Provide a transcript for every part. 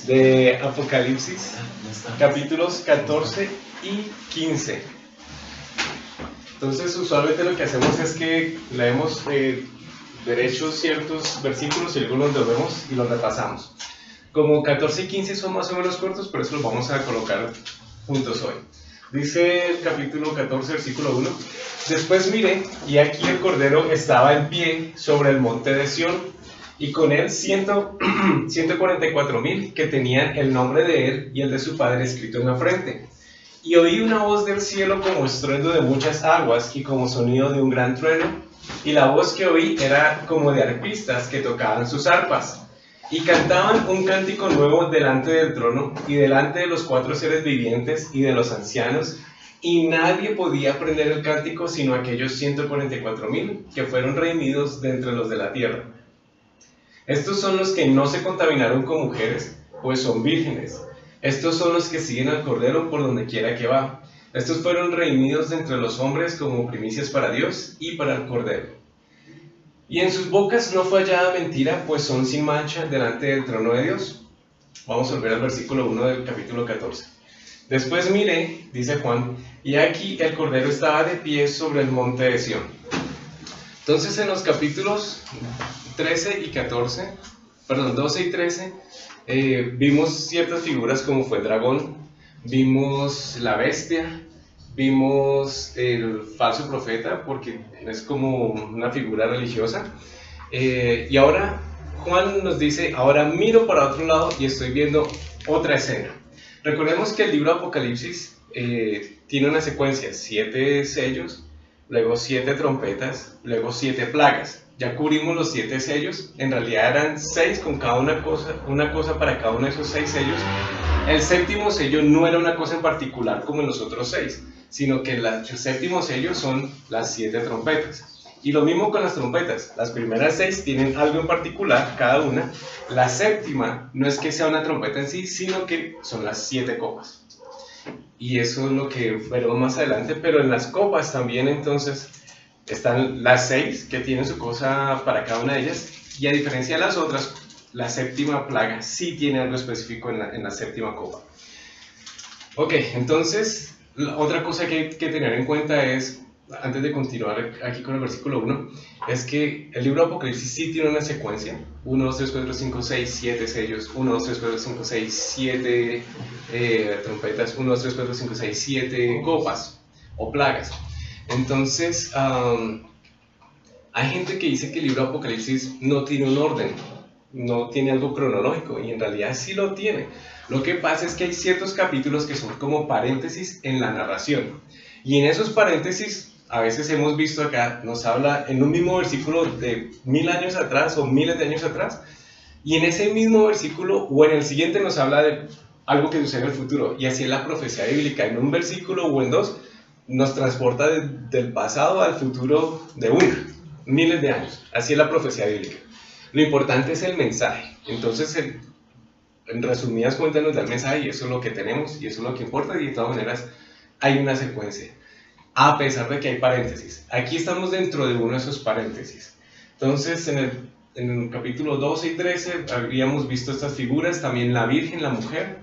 de Apocalipsis, capítulos 14 y 15. Entonces, usualmente lo que hacemos es que leemos derechos ciertos versículos y luego los volvemos y los repasamos. Como 14 y 15 son más o menos cortos, por eso los vamos a colocar juntos hoy. Dice el capítulo 14, versículo 1. Después miré, y aquí el Cordero estaba en pie sobre el monte de Sión, y con él 144,000 que tenían el nombre de él y el de su padre escrito en la frente. Y oí una voz del cielo como estruendo de muchas aguas y como sonido de un gran trueno, y la voz que oí era como de arpistas que tocaban sus arpas. Y cantaban un cántico nuevo delante del trono y delante de los 4 seres vivientes y de los ancianos, y nadie podía aprender el cántico sino aquellos 144,000 que fueron redimidos de entre los de la tierra. Estos son los que no se contaminaron con mujeres, pues son vírgenes. Estos son los que siguen al Cordero por donde quiera que va. Estos fueron redimidos de entre los hombres como primicias para Dios y para el Cordero. Y en sus bocas no fue hallada mentira, pues son sin mancha delante del trono de Dios. Vamos a volver al versículo 1 del capítulo 14. Después miré, dice Juan, y aquí el Cordero estaba de pie sobre el monte de Sión. Entonces en los capítulos 12 y 13, vimos ciertas figuras como fue el dragón, vimos la bestia, vimos el falso profeta, porque es como una figura religiosa. Y ahora Juan nos dice, ahora miro para otro lado y estoy viendo otra escena. Recordemos que el libro de Apocalipsis tiene una secuencia, 7 sellos, luego 7 trompetas, luego 7 plagas. Ya cubrimos los 7 sellos, en realidad eran 6 con cada una cosa para cada uno de esos 6 sellos. El séptimo sello no era una cosa en particular como en los otros 6, sino que el séptimo sello son las 7 trompetas. Y lo mismo con las trompetas, las primeras 6 tienen algo en particular, cada una. La séptima no es que sea una trompeta en sí, sino que son las 7 copas. Y eso es lo que veremos más adelante, pero en las copas también entonces están las 6 que tienen su cosa para cada una de ellas, y a diferencia de las otras, la séptima plaga sí tiene algo específico en la séptima copa. Ok, entonces otra cosa que hay que tener en cuenta es, antes de continuar aquí con el versículo 1, es que el libro de Apocalipsis sí tiene una secuencia: 1, 2, 3, 4, 5, 6, 7 sellos, 1, 2, 3, 4, 5, 6, 7 trompetas, 1, 2, 3, 4, 5, 6, 7 copas o plagas. Entonces, hay gente que dice que el libro de Apocalipsis no tiene un orden, no tiene algo cronológico, y en realidad sí lo tiene. Lo que pasa es que hay ciertos capítulos que son como paréntesis en la narración, y en esos paréntesis, a veces hemos visto acá, nos habla en un mismo versículo de 1000 años atrás o miles de años atrás, y en ese mismo versículo o en el siguiente nos habla de algo que sucede en el futuro, y así es la profecía bíblica. En un versículo o en dos nos transporta del pasado al futuro de miles de años. Así es la profecía bíblica. Lo importante es el mensaje. Entonces, en resumidas cuentas, nos da el mensaje, y eso es lo que tenemos, y eso es lo que importa, y de todas maneras hay una secuencia, a pesar de que hay paréntesis. Aquí estamos dentro de uno de esos paréntesis. Entonces, en el capítulo 12 y 13 habíamos visto estas figuras, también la Virgen, la mujer,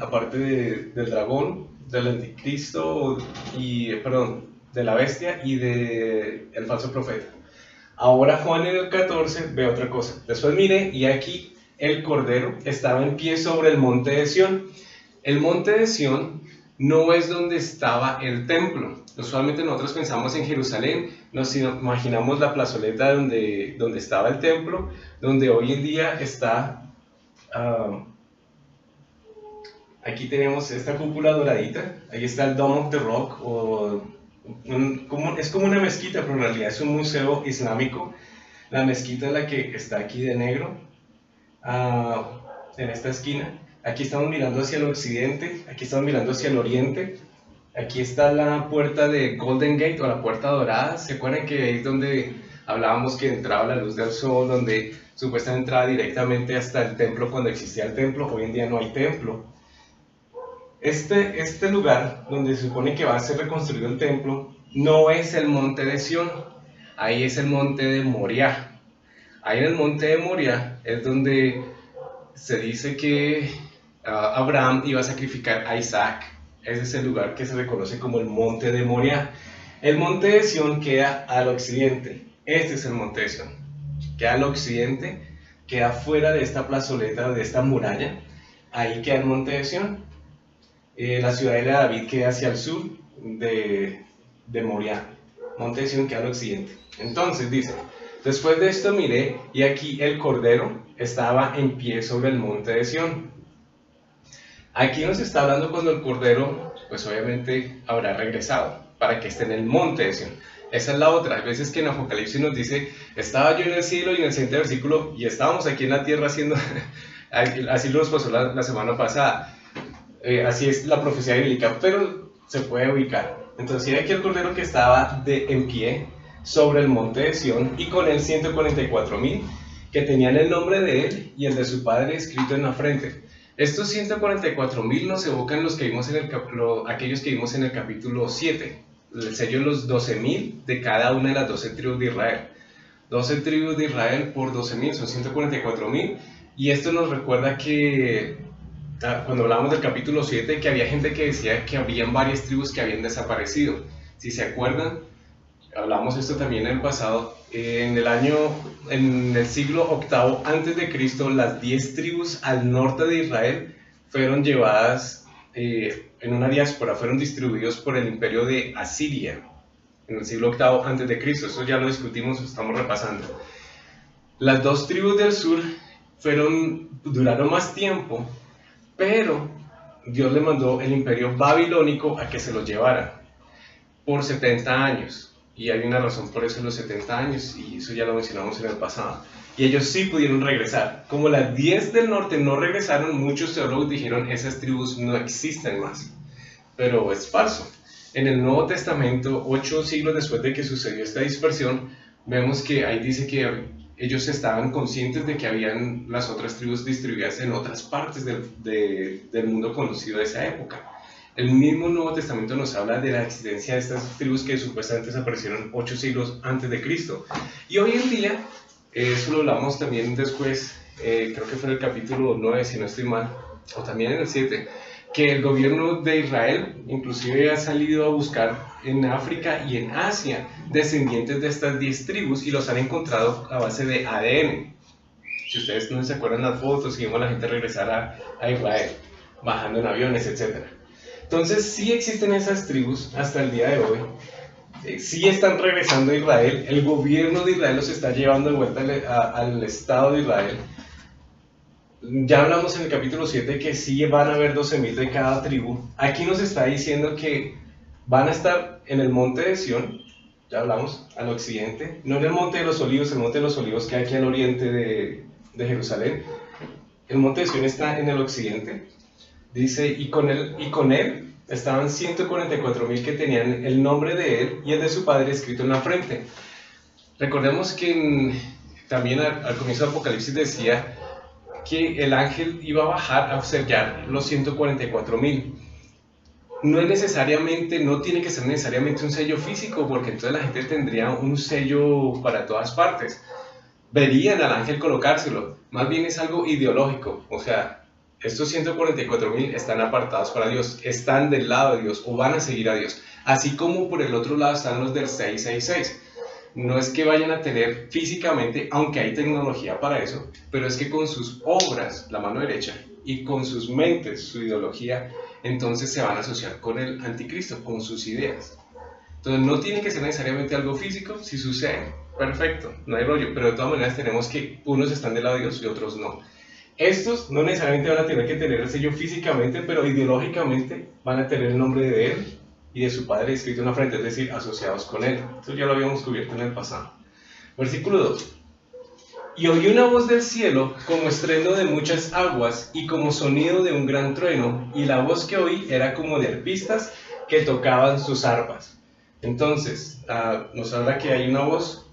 aparte del dragón, del anticristo, de la bestia y del falso profeta. Ahora Juan en el 14 ve otra cosa. Después mire, y aquí el Cordero estaba en pie sobre el monte de Sión. El monte de Sión no es donde estaba el templo. Usualmente nosotros pensamos en Jerusalén, nos imaginamos la plazoleta donde estaba el templo, donde hoy en día está... aquí tenemos esta cúpula doradita, ahí está el Dome of the Rock, es como una mezquita, pero en realidad es un museo islámico. La mezquita es la que está aquí de negro, en esta esquina. Aquí estamos mirando hacia el occidente, aquí estamos mirando hacia el oriente. Aquí está la puerta de Golden Gate, o la puerta dorada. ¿Se acuerdan que ahí es donde hablábamos que entraba la luz del sol, donde supuestamente entraba directamente hasta el templo cuando existía el templo? Hoy en día no hay templo. Este lugar donde se supone que va a ser reconstruido el templo no es el monte de Sión, ahí es el monte de Moriah. Ahí en el monte de Moriah es donde se dice que Abraham iba a sacrificar a Isaac. Ese es el lugar que se reconoce como el monte de Moriah. El monte de Sión queda al occidente. Este es el monte de Sión. Queda al occidente, queda fuera de esta plazoleta, de esta muralla. Ahí queda el monte de Sión. La ciudadela de David queda hacia el sur de Moriah. Monte de Sión queda al occidente. Entonces dice: después de esto miré, y aquí el Cordero estaba en pie sobre el monte de Sión. Aquí nos está hablando cuando el Cordero, pues obviamente habrá regresado, para que esté en el monte de Sión. Esa es la otra. Hay veces que en Apocalipsis nos dice: estaba yo en el cielo, y en el siguiente versículo, y estábamos aquí en la tierra haciendo... Así nos pasó la semana pasada. Así es la profecía bíblica, pero se puede ubicar. Entonces, aquí el Cordero que estaba en pie sobre el monte de Sión, y con él 144,000 que tenían el nombre de él y el de su padre escrito en la frente. Estos 144,000 nos evocan los que vimos aquellos que vimos en el capítulo 7, el sello de los 12,000 de cada una de las 12 tribus de Israel. 12 tribus de Israel por 12,000 son 144,000, y esto nos recuerda que cuando hablábamos del capítulo 7, que había gente que decía que habían varias tribus que habían desaparecido. Si se acuerdan, hablamos esto también en el pasado. En el siglo VIII antes de Cristo, las 10 tribus al norte de Israel fueron llevadas en una diáspora, fueron distribuidos por el imperio de Asiria en el siglo VIII antes de Cristo. Eso ya lo discutimos, estamos repasando. Las 2 tribus del sur duraron más tiempo, pero Dios le mandó el imperio babilónico a que se los llevara por 70 años. Y hay una razón por eso en los 70 años, y eso ya lo mencionamos en el pasado. Y ellos sí pudieron regresar. Como las 10 del norte no regresaron, muchos teólogos dijeron: esas tribus no existen más. Pero es falso. En el Nuevo Testamento, 8 siglos después de que sucedió esta dispersión, vemos que ahí dice que ellos estaban conscientes de que habían las otras tribus distribuidas en otras partes del mundo conocido de esa época. El mismo Nuevo Testamento nos habla de la existencia de estas tribus que supuestamente desaparecieron 8 siglos antes de Cristo. Y hoy en día, eso lo hablamos también después, creo que fue en el capítulo 9, si no estoy mal, o también en el 7, que el gobierno de Israel inclusive ha salido a buscar en África y en Asia descendientes de estas 10 tribus, y los han encontrado a base de ADN. Si ustedes no se acuerdan las fotos, y vimos a la gente regresar a Israel, bajando en aviones, etc. Entonces sí existen esas tribus hasta el día de hoy. Sí están regresando a Israel. El gobierno de Israel los está llevando de vuelta al Estado de Israel. Ya hablamos en el capítulo 7 que sí van a haber 12,000 de cada tribu. Aquí nos está diciendo que van a estar en el monte de Sión, ya hablamos, al occidente, no en el monte de los olivos, el monte de los olivos que hay aquí al oriente de Jerusalén. El monte de Sión está en el occidente. Dice: y con él estaban 144,000 que tenían el nombre de él y el de su padre escrito en la frente. Recordemos que también al comienzo de Apocalipsis decía que el ángel iba a bajar a sellar los 144,000. No tiene que ser necesariamente un sello físico, porque entonces la gente tendría un sello para todas partes. Verían al ángel colocárselo. Más bien es algo ideológico, o sea, estos 144,000 están apartados para Dios, están del lado de Dios o van a seguir a Dios. Así como por el otro lado están los del 666. No es que vayan a tener físicamente, aunque hay tecnología para eso, pero es que con sus obras, la mano derecha, y con sus mentes, su ideología, entonces se van a asociar con el anticristo, con sus ideas. Entonces no tiene que ser necesariamente algo físico. Si sucede, perfecto, no hay rollo, pero de todas maneras tenemos que unos están del lado de Dios y otros no. Estos no necesariamente van a tener que tener el sello físicamente, pero ideológicamente van a tener el nombre de él y de su padre escrito en la frente, es decir, asociados con él. Esto ya lo habíamos cubierto en el pasado. Versículo 2. Y oí una voz del cielo como estruendo de muchas aguas y como sonido de un gran trueno, y la voz que oí era como de arpistas que tocaban sus arpas. Entonces, nos habla que hay una voz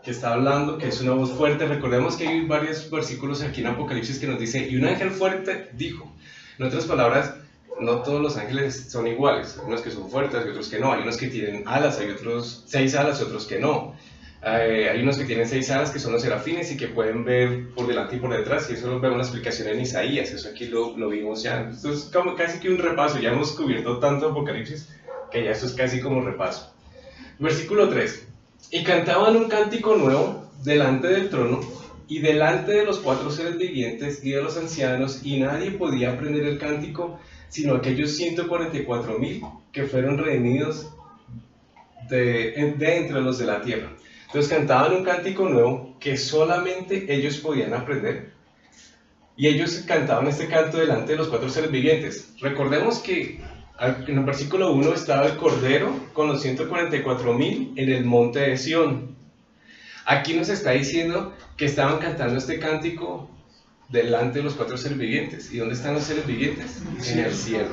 que está hablando, que es una voz fuerte. Recordemos que hay varios versículos aquí en Apocalipsis que nos dice: y un ángel fuerte dijo. En otras palabras, no todos los ángeles son iguales. Hay unos que son fuertes y otros que no. Hay unos que tienen alas, hay otros 6 alas y otros que no. Hay unos que tienen 6 alas, que son los serafines, y que pueden ver por delante y por detrás, y eso lo vemos en la explicación en Isaías. Eso aquí lo vimos ya. Esto es como casi que un repaso. Ya hemos cubierto tanto Apocalipsis que ya esto es casi como un repaso. Versículo 3. Y cantaban un cántico nuevo delante del trono y delante de los 4 seres vivientes y de los ancianos, y nadie podía aprender el cántico sino aquellos 144,000 que fueron redimidos de entre los de la tierra. Entonces cantaban un cántico nuevo que solamente ellos podían aprender, y ellos cantaban este canto delante de los 4 seres vivientes. Recordemos que en el versículo 1 estaba el Cordero con los 144,000 en el monte de Sión. Aquí nos está diciendo que estaban cantando este cántico delante de los 4 seres vivientes. ¿Y dónde están los seres vivientes? En el cielo.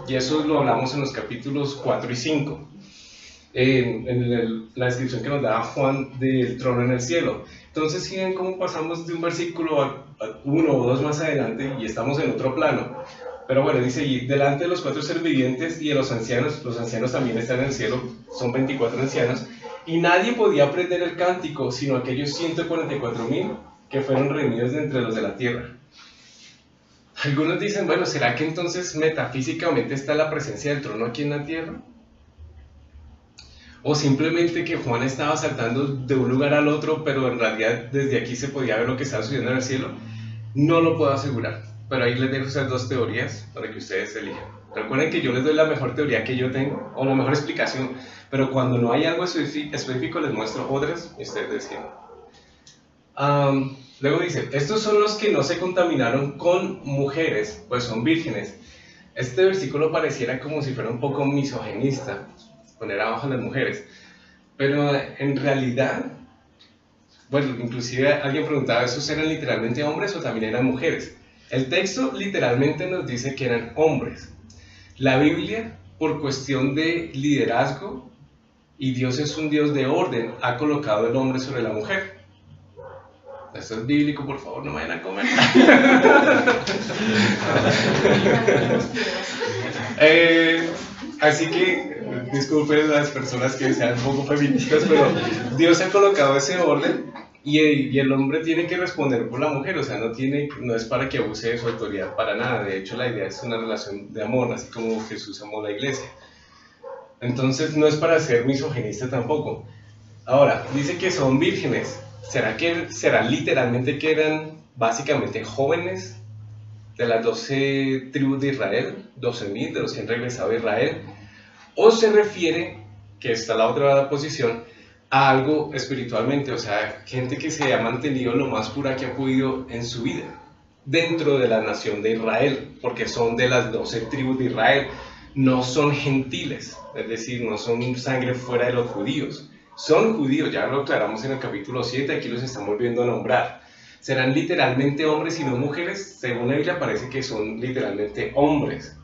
Y eso lo hablamos en los capítulos 4 y 5. La descripción que nos da Juan del trono en el cielo. Entonces, si ven cómo pasamos de un versículo a uno o dos más adelante y estamos en otro plano. Pero bueno, dice, y delante de los 4 seres vivientes y de los ancianos también están en el cielo, son 24 ancianos, y nadie podía aprender el cántico sino aquellos 144,000 que fueron redimidos de entre los de la tierra. Algunos dicen, bueno, ¿será que entonces metafísicamente está la presencia del trono aquí en la tierra? O simplemente que Juan estaba saltando de un lugar al otro, pero en realidad desde aquí se podía ver lo que estaba sucediendo en el cielo. No lo puedo asegurar, pero ahí les dejo esas 2 teorías para que ustedes elijan. Recuerden que yo les doy la mejor teoría que yo tengo, o la mejor explicación, pero cuando no hay algo específico les muestro otras y ustedes deciden. Luego dice, estos son los que no se contaminaron con mujeres, pues son vírgenes. Este versículo pareciera como si fuera un poco misoginista, poner abajo a las mujeres, pero en realidad, bueno, inclusive alguien preguntaba, ¿esos eran literalmente hombres o también eran mujeres? El texto literalmente nos dice que eran hombres. La Biblia, por cuestión de liderazgo, y Dios es un Dios de orden, ha colocado el hombre sobre la mujer. Esto es bíblico, por favor, no me vayan a comer. Así que, disculpen las personas que sean un poco feministas, pero Dios ha colocado ese orden y el hombre tiene que responder por la mujer. O sea, no es para que abuse de su autoridad para nada. De hecho, la idea es una relación de amor, así como Jesús amó la iglesia. Entonces, no es para ser misoginista tampoco. Ahora, dice que son vírgenes. ¿Será literalmente que eran básicamente jóvenes de las 12 tribus de Israel, 12,000 de los que han regresado a Israel? ¿O se refiere, que está la otra posición, a algo espiritualmente? O sea, gente que se ha mantenido lo más pura que ha podido en su vida, dentro de la nación de Israel, porque son de las 12 tribus de Israel, no son gentiles, es decir, no son sangre fuera de los judíos. Son judíos, ya lo aclaramos en el capítulo 7, aquí los estamos volviendo a nombrar. ¿Serán literalmente hombres y no mujeres? Según la Biblia parece que son literalmente hombres.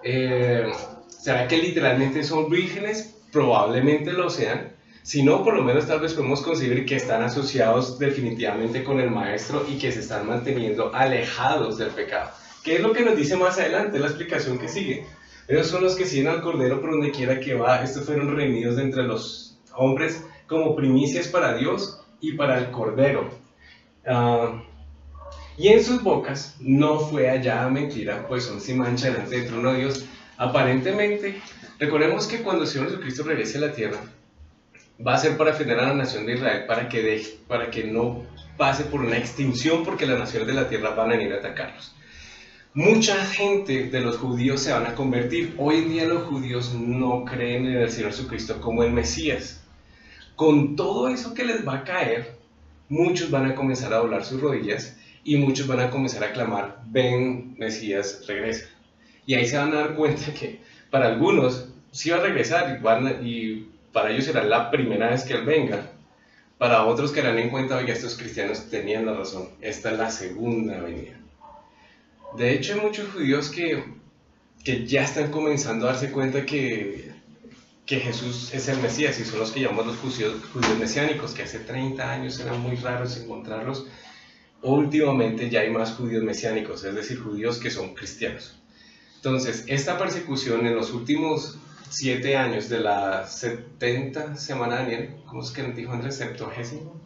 ¿Será que literalmente son vírgenes? Probablemente lo sean. Si no, por lo menos tal vez podemos considerar que están asociados definitivamente con el Maestro y que se están manteniendo alejados del pecado. ¿Qué es lo que nos dice más adelante? La explicación que sigue. Ellos son los que siguen al Cordero por donde quiera que va. Estos fueron redimidos de entre los hombres como primicias para Dios y para el Cordero. Y en sus bocas no fue hallada mentira, pues son sin mancha delante del trono de Dios. Aparentemente, recordemos que cuando el Señor Jesucristo regrese a la tierra, va a ser para defender a la nación de Israel, para que no pase por una extinción, porque las naciones de la tierra van a venir a atacarlos. Mucha gente de los judíos se van a convertir. Hoy en día los judíos no creen en el Señor Jesucristo como el Mesías. Con todo eso que les va a caer, muchos van a comenzar a doblar sus rodillas y muchos van a comenzar a clamar, ven, Mesías, regresa. Y ahí se van a dar cuenta que para algunos sí va a regresar y para ellos será la primera vez que Él venga. Para otros que harán en cuenta, oiga, estos cristianos tenían la razón, esta es la segunda venida. De hecho, hay muchos judíos que ya están comenzando a darse cuenta que Jesús es el Mesías, y son los que llamamos los judíos mesiánicos, que hace 30 años eran muy raros encontrarlos. Últimamente ya hay más judíos mesiánicos, es decir, judíos que son cristianos. Entonces, esta persecución en los últimos 7 años de la 70 semana de Daniel, ¿cómo es que nos dijo Andrés? Septuagésimo.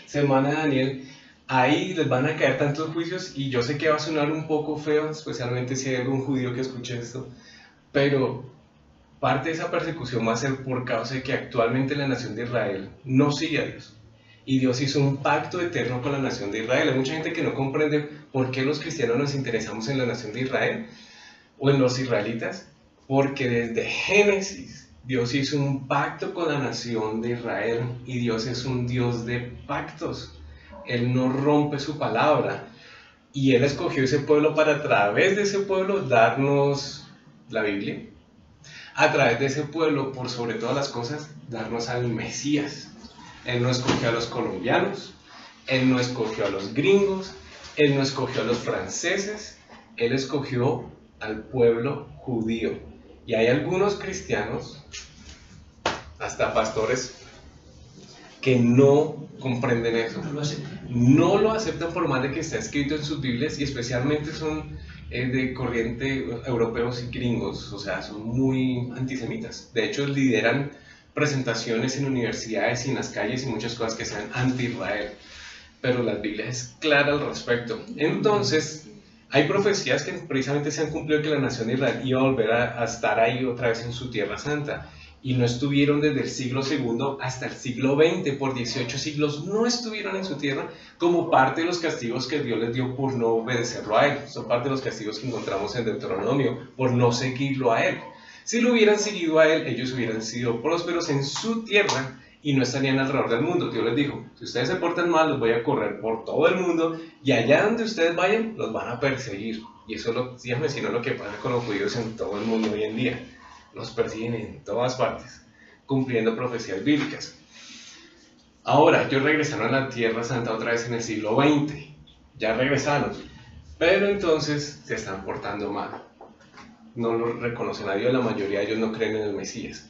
Semana de Daniel, ahí les van a caer tantos juicios y yo sé que va a sonar un poco feo, especialmente si hay algún judío que escuche esto, pero parte de esa persecución va a ser por causa de que actualmente la nación de Israel no sigue a Dios. Y Dios hizo un pacto eterno con la nación de Israel. Hay mucha gente que no comprende por qué los cristianos nos interesamos en la nación de Israel o en los israelitas, porque desde Génesis Dios hizo un pacto con la nación de Israel y Dios es un Dios de pactos. Él no rompe su palabra y Él escogió ese pueblo para a través de ese pueblo darnos la Biblia, a través de ese pueblo, por sobre todas las cosas, darnos al Mesías. Él no escogió a los colombianos, Él no escogió a los gringos, Él no escogió a los franceses, Él escogió al pueblo judío. Y hay algunos cristianos, hasta pastores, que no comprenden eso. No lo aceptan por más de que está escrito en sus Biblias, y especialmente son de corriente europeos y gringos, o sea, son muy antisemitas. De hecho, lideran presentaciones en universidades y en las calles y muchas cosas que sean anti-Israel. Pero la Biblia es clara al respecto. Entonces, hay profecías que precisamente se han cumplido, que la nación de Israel iba a volver a estar ahí otra vez en su tierra santa. Y no estuvieron desde el siglo II hasta el siglo XX, por 18 siglos no estuvieron en su tierra, como parte de los castigos que Dios les dio por no obedecerlo a Él. Son parte de los castigos que encontramos en Deuteronomio, por no seguirlo a Él. Si lo hubieran seguido a Él, ellos hubieran sido prósperos en su tierra y no estarían alrededor del mundo. Dios les dijo, si ustedes se portan mal, los voy a correr por todo el mundo, y allá donde ustedes vayan, los van a perseguir. Y eso es lo que pasa con los judíos en todo el mundo hoy en día. Los persiguen en todas partes, cumpliendo profecías bíblicas. Ahora, ellos regresaron a la Tierra Santa otra vez en el siglo XX. Ya regresaron. Pero entonces se están portando mal. No lo reconocen a Dios, la mayoría de ellos no creen en el Mesías.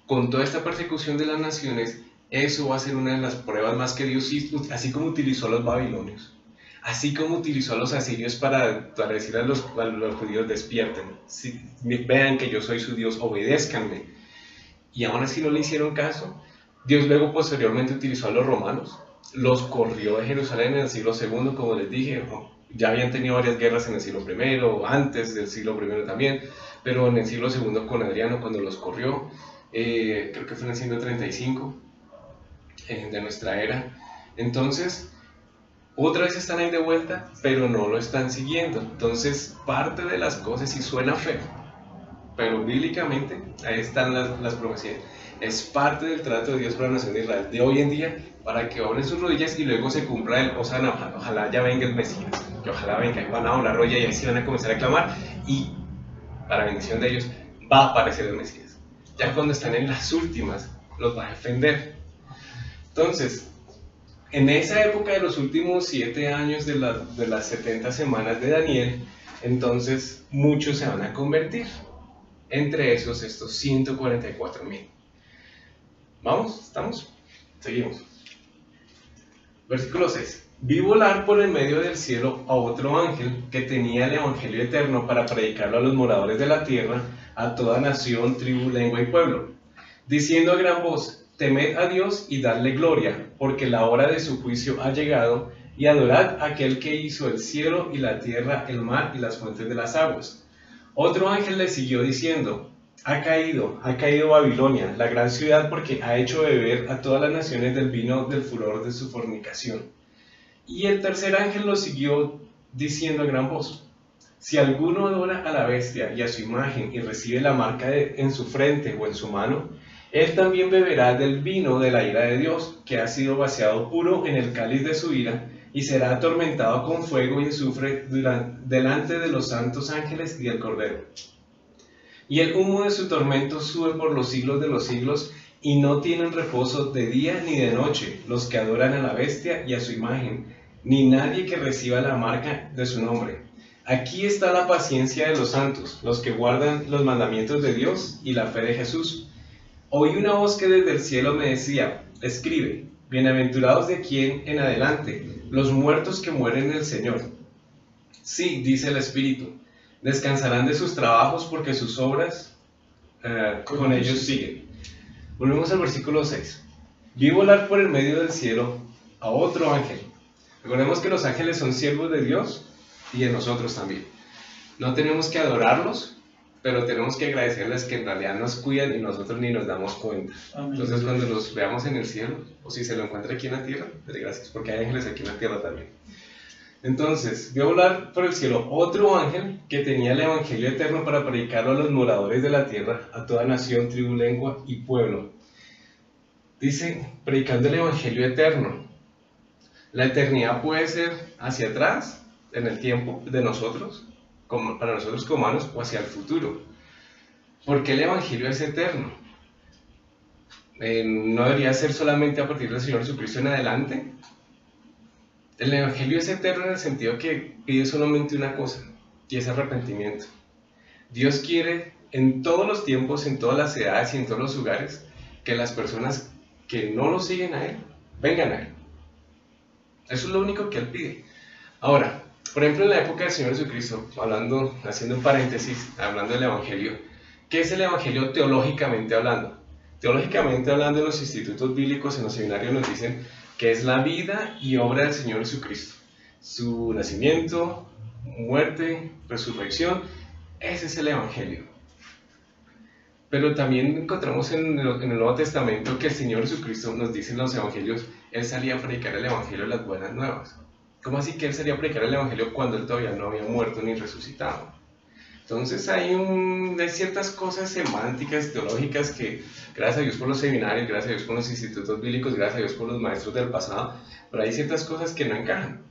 Con toda esta persecución de las naciones, eso va a ser una de las pruebas más que Dios hizo, así como utilizó a los babilonios. Así como utilizó a los asirios para decir a los judíos, despierten, vean que yo soy su Dios, obedézcanme. Y aún así no le hicieron caso. Dios luego posteriormente utilizó a los romanos, los corrió de Jerusalén en el siglo II, como les dije. Ya habían tenido varias guerras en el siglo I, antes del siglo I también, pero en el siglo II con Adriano, cuando los corrió, creo que fue en el siglo 35 de nuestra era. Entonces, otra vez están ahí de vuelta, pero no lo están siguiendo. Entonces, parte de las cosas, y suena feo, pero bíblicamente ahí están las profecías. Es parte del trato de Dios para la nación de Israel de hoy en día, para que doblen sus rodillas y luego se cumpla el Hosana. Ojalá ya venga el Mesías, que ojalá venga, y van a doblar rodillas y ahí sí van a comenzar a clamar, y para bendición de ellos va a aparecer el Mesías. Ya cuando están en las últimas, los va a defender. Entonces, en esa época de los últimos 7 años de las 70 semanas de Daniel, entonces muchos se van a convertir. Entre esos, estos 144,000. ¿Vamos? ¿Estamos? Seguimos. Versículo 6. Vi volar por el medio del cielo a otro ángel que tenía el evangelio eterno para predicarlo a los moradores de la tierra, a toda nación, tribu, lengua y pueblo, diciendo a gran voz: temed a Dios y dadle gloria, porque la hora de su juicio ha llegado, y adorad a aquel que hizo el cielo y la tierra, el mar y las fuentes de las aguas. Otro ángel le siguió diciendo: ha caído Babilonia, la gran ciudad, porque ha hecho beber a todas las naciones del vino del furor de su fornicación. Y el tercer ángel lo siguió diciendo a gran voz: si alguno adora a la bestia y a su imagen y recibe la marca en su frente o en su mano, él también beberá del vino de la ira de Dios, que ha sido vaciado puro en el cáliz de su ira, y será atormentado con fuego y azufre delante de los santos ángeles y del Cordero. Y el humo de su tormento sube por los siglos de los siglos, y no tienen reposo de día ni de noche los que adoran a la bestia y a su imagen, ni nadie que reciba la marca de su nombre. Aquí está la paciencia de los santos, los que guardan los mandamientos de Dios y la fe de Jesús. Oí una voz que desde el cielo me decía: escribe, bienaventurados de aquí en adelante, los muertos que mueren en el Señor. Sí, dice el Espíritu, descansarán de sus trabajos porque sus obras con ellos siguen. Volvemos al versículo 6. Vi volar por el medio del cielo a otro ángel. Recordemos que los ángeles son siervos de Dios y de nosotros también. No tenemos que adorarlos, pero tenemos que agradecerles que en realidad nos cuidan y nosotros ni nos damos cuenta. Amén. Entonces cuando los veamos en el cielo, o si se lo encuentra aquí en la tierra, dale gracias, porque hay ángeles aquí en la tierra también. Entonces, vi volar por el cielo otro ángel que tenía el evangelio eterno para predicarlo a los moradores de la tierra, a toda nación, tribu, lengua y pueblo. Dice, predicando el evangelio eterno. La eternidad puede ser hacia atrás, en el tiempo de nosotros, para nosotros como humanos, o hacia el futuro. ¿Por qué el evangelio es eterno? ¿No debería ser solamente a partir del Señor Jesucristo en adelante? El evangelio es eterno en el sentido que pide solamente una cosa, y es arrepentimiento. Dios quiere en todos los tiempos, en todas las edades y en todos los lugares, que las personas que no lo siguen a Él, vengan a Él. Eso es lo único que Él pide. Ahora, por ejemplo, en la época del Señor Jesucristo, haciendo un paréntesis, hablando del evangelio, ¿qué es el evangelio teológicamente hablando? Teológicamente hablando, en los institutos bíblicos, en los seminarios nos dicen que es la vida y obra del Señor Jesucristo. Su nacimiento, muerte, resurrección, ese es el evangelio. Pero también encontramos en el Nuevo Testamento que el Señor Jesucristo nos dice en los evangelios, Él salía a predicar el evangelio de las buenas nuevas. ¿Cómo así que Él salía a predicar el evangelio cuando Él todavía no había muerto ni resucitado? Entonces hay ciertas cosas semánticas, teológicas que, gracias a Dios por los seminarios, gracias a Dios por los institutos bíblicos, gracias a Dios por los maestros del pasado, pero hay ciertas cosas que no encajan.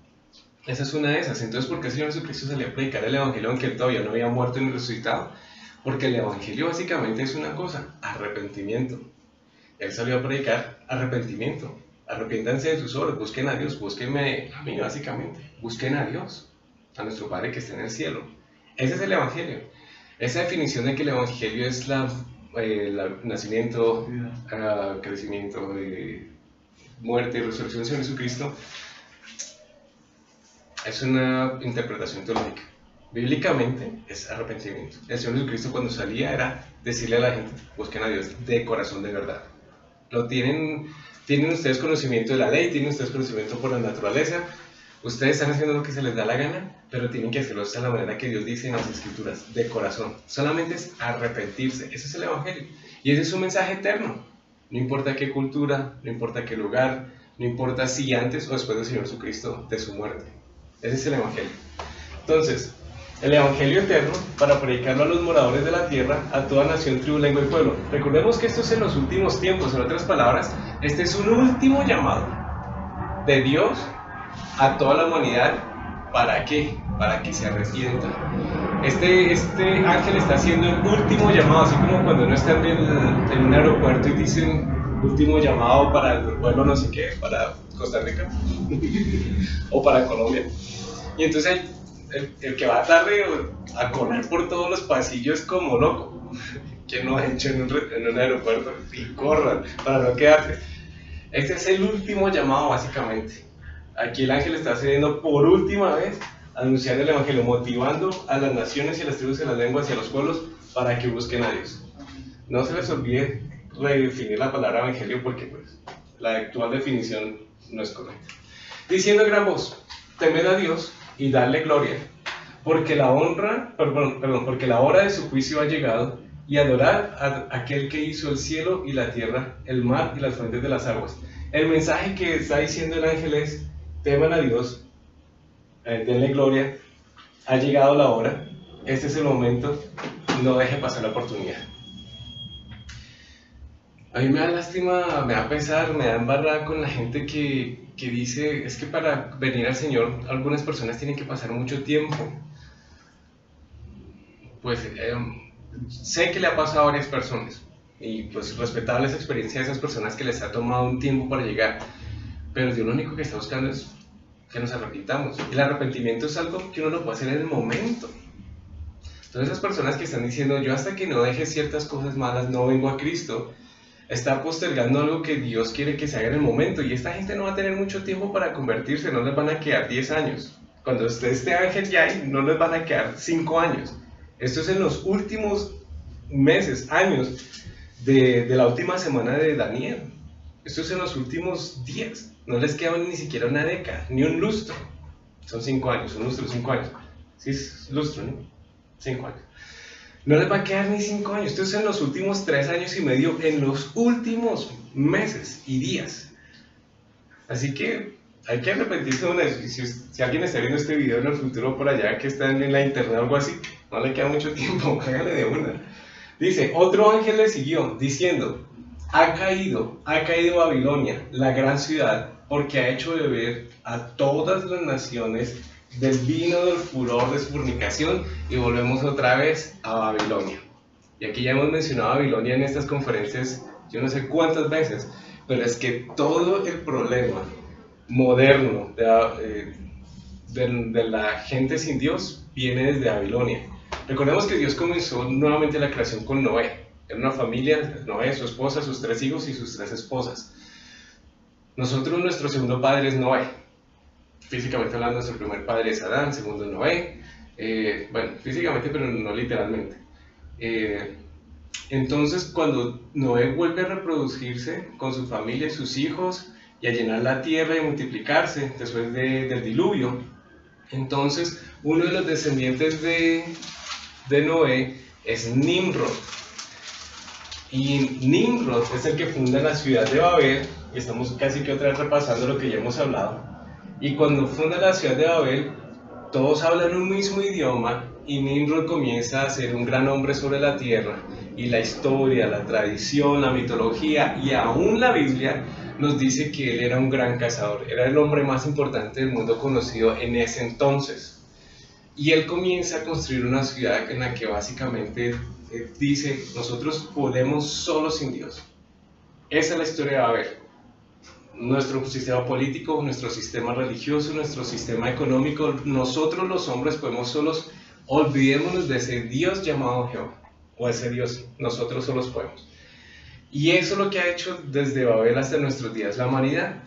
Esa es una de esas. Entonces, ¿por qué el Señor Jesucristo salía a predicar el evangelio aunque Él todavía no había muerto ni resucitado? Porque el evangelio básicamente es una cosa, arrepentimiento. Él salió a predicar arrepentimiento. Arrepiéntanse de sus obras, busquen a Dios, búsquenme a mí básicamente, busquen a Dios, a nuestro Padre que está en el cielo. Ese es el evangelio. Esa definición de que el evangelio es nacimiento, crecimiento, muerte y resurrección del Señor Jesucristo, es una interpretación teológica. Bíblicamente es arrepentimiento. El Señor Jesucristo cuando salía era decirle a la gente, busquen a Dios de corazón de verdad. Tienen ustedes conocimiento de la ley, tienen ustedes conocimiento por la naturaleza, ustedes están haciendo lo que se les da la gana, pero tienen que hacerlo de la manera que Dios dice en las Escrituras, de corazón. Solamente es arrepentirse, ese es el evangelio. Y ese es un mensaje eterno. No importa qué cultura, no importa qué lugar, no importa si antes o después del Señor Jesucristo, de su muerte. Ese es el evangelio. Entonces, el evangelio eterno para predicarlo a los moradores de la tierra, a toda nación, tribu, lengua y pueblo. Recordemos que esto es en los últimos tiempos, en otras palabras, este es un último llamado de Dios a toda la humanidad. ¿Para qué? Para que se arrepienta. Este ángel está haciendo el último llamado, así como cuando uno está en un aeropuerto y dicen último llamado para el pueblo no sé qué, para Costa Rica o para Colombia. Y entonces el que va tarde a correr por todos los pasillos como loco, que no ha hecho en un aeropuerto, y corran para no quedarse. Este es el último llamado básicamente. Aquí el ángel está cediendo por última vez a anunciar el evangelio, motivando a las naciones y a las tribus y a las lenguas y a los pueblos para que busquen a Dios. No se les olvide redefinir la palabra evangelio porque pues, la actual definición no es correcta. Diciendo en gran voz, temed a Dios y darle gloria, porque la hora de su juicio ha llegado, y adorar a aquel que hizo el cielo y la tierra, el mar y las fuentes de las aguas. El mensaje que está diciendo el ángel es, teman a Dios, denle gloria, ha llegado la hora, este es el momento, no deje pasar la oportunidad. A mí me da lástima, me da pesar, me da embarrada con la gente que dice, es que para venir al Señor algunas personas tienen que pasar mucho tiempo. Pues sé que le ha pasado a varias personas y pues respetable esa experiencia de esas personas que les ha tomado un tiempo para llegar, pero Dios lo único que está buscando es que nos arrepintamos. El arrepentimiento es algo que uno lo puede hacer en el momento. Entonces esas personas que están diciendo, yo hasta que no deje ciertas cosas malas no vengo a Cristo, está postergando algo que Dios quiere que se haga en el momento, y esta gente no va a tener mucho tiempo para convertirse, no les van a quedar 10 años. Cuando esté este ángel ya ahí, no les van a quedar 5 años. Esto es en los últimos meses, años de la última semana de Daniel. Esto es en los últimos días. No les queda ni siquiera una década, ni un lustro. Son 5 años, un lustro, 5 años. Sí, es lustro, ¿no? 5 años. No les va a quedar ni 5 años. Esto es en los últimos 3 años y medio, en los últimos meses y días. Así que hay que arrepentirse de una vez. Si alguien está viendo este video en el futuro por allá, que está en la internet o algo así, no le queda mucho tiempo, hágale de una. Dice, otro ángel le siguió, diciendo, ha caído Babilonia, la gran ciudad, porque ha hecho beber a todas las naciones del vino del furor de su fornicación. Y volvemos otra vez a Babilonia. Y aquí ya hemos mencionado a Babilonia en estas conferencias, yo no sé cuántas veces, pero es que todo el problema moderno de la gente sin Dios viene desde Babilonia. Recordemos que Dios comenzó nuevamente la creación con Noé. Era una familia, Noé, su esposa, sus 3 hijos y sus 3 esposas. Nosotros, nuestro segundo padre es Noé. Físicamente hablando, nuestro primer padre es Adán, segundo Noé. Bueno, físicamente, pero no literalmente. Entonces, cuando Noé vuelve a reproducirse con su familia y sus hijos y a llenar la tierra y multiplicarse después del diluvio, entonces uno de los descendientes de Noé es Nimrod. Y Nimrod es el que funda la ciudad de Babel, y estamos casi que otra vez repasando lo que ya hemos hablado. Y cuando funda la ciudad de Babel, todos hablan un mismo idioma, y Nimrod comienza a ser un gran hombre sobre la tierra. Y la historia, la tradición, la mitología y aún la Biblia nos dice que él era un gran cazador, era el hombre más importante del mundo conocido en ese entonces. Y él comienza a construir una ciudad en la que básicamente dice, nosotros podemos solo sin Dios. Esa es la historia de Babel. Nuestro sistema político, nuestro sistema religioso, nuestro sistema económico, nosotros los hombres podemos solos. Olvidémonos de ese Dios llamado Jehová, o ese Dios, nosotros solos podemos. Y eso es lo que ha hecho desde Babel hasta nuestros días la humanidad.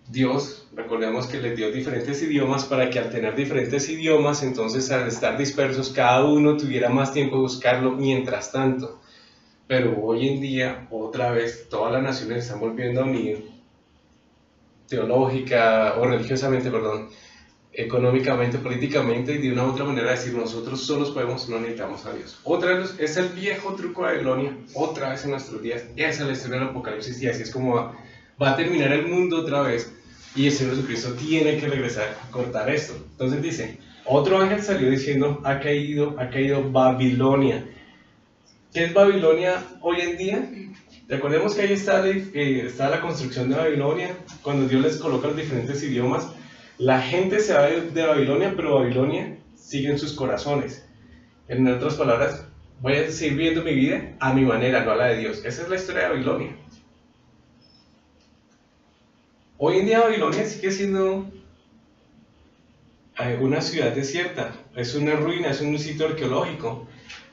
Dios, recordemos que les dio diferentes idiomas para que al tener diferentes idiomas, entonces al estar dispersos, cada uno tuviera más tiempo de buscarlo mientras tanto. Pero hoy en día, otra vez, todas las naciones se están volviendo a unir, teológica o religiosamente, perdón, económicamente, políticamente, y de una u otra manera decir, nosotros solos podemos, no necesitamos a Dios. Otra vez, es el viejo truco de Babilonia, otra vez en nuestros días. Esa es la historia del Apocalipsis, y así es como va a terminar el mundo otra vez, y el Señor Jesucristo tiene que regresar a cortar esto. Entonces dice, otro ángel salió diciendo, ha caído Babilonia. ¿Qué es Babilonia hoy en día? Recordemos que ahí está la construcción de Babilonia, cuando Dios les coloca los diferentes idiomas. La gente se va de Babilonia, pero Babilonia sigue en sus corazones. En otras palabras, voy a seguir viviendo mi vida a mi manera, no a la de Dios. Esa es la historia de Babilonia. Hoy en día Babilonia sigue siendo una ciudad desierta, es una ruina, es un sitio arqueológico.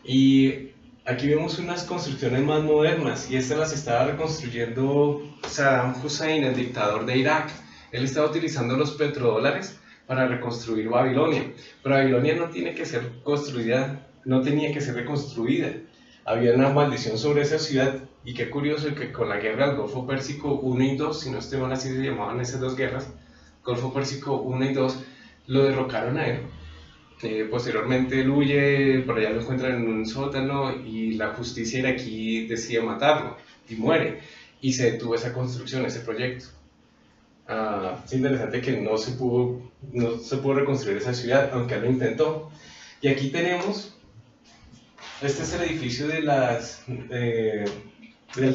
Y aquí vemos unas construcciones más modernas, y estas las estaba reconstruyendo Saddam Hussein, el dictador de Irak. Él estaba utilizando los petrodólares para reconstruir Babilonia, pero Babilonia no tiene que ser construida, no tenía que ser reconstruida. Había una maldición sobre esa ciudad, y qué curioso que con la guerra del Golfo Pérsico 1 y 2, si no estoy mal así se llamaban esas dos guerras, Golfo Pérsico 1 y 2, lo derrocaron a él. Posteriormente él huye, por allá lo encuentran en un sótano, y la justicia iraquí decide matarlo, y muere, y se detuvo esa construcción, ese proyecto. Es interesante que no se pudo reconstruir esa ciudad, aunque él lo intentó. Y aquí tenemos, este es el edificio del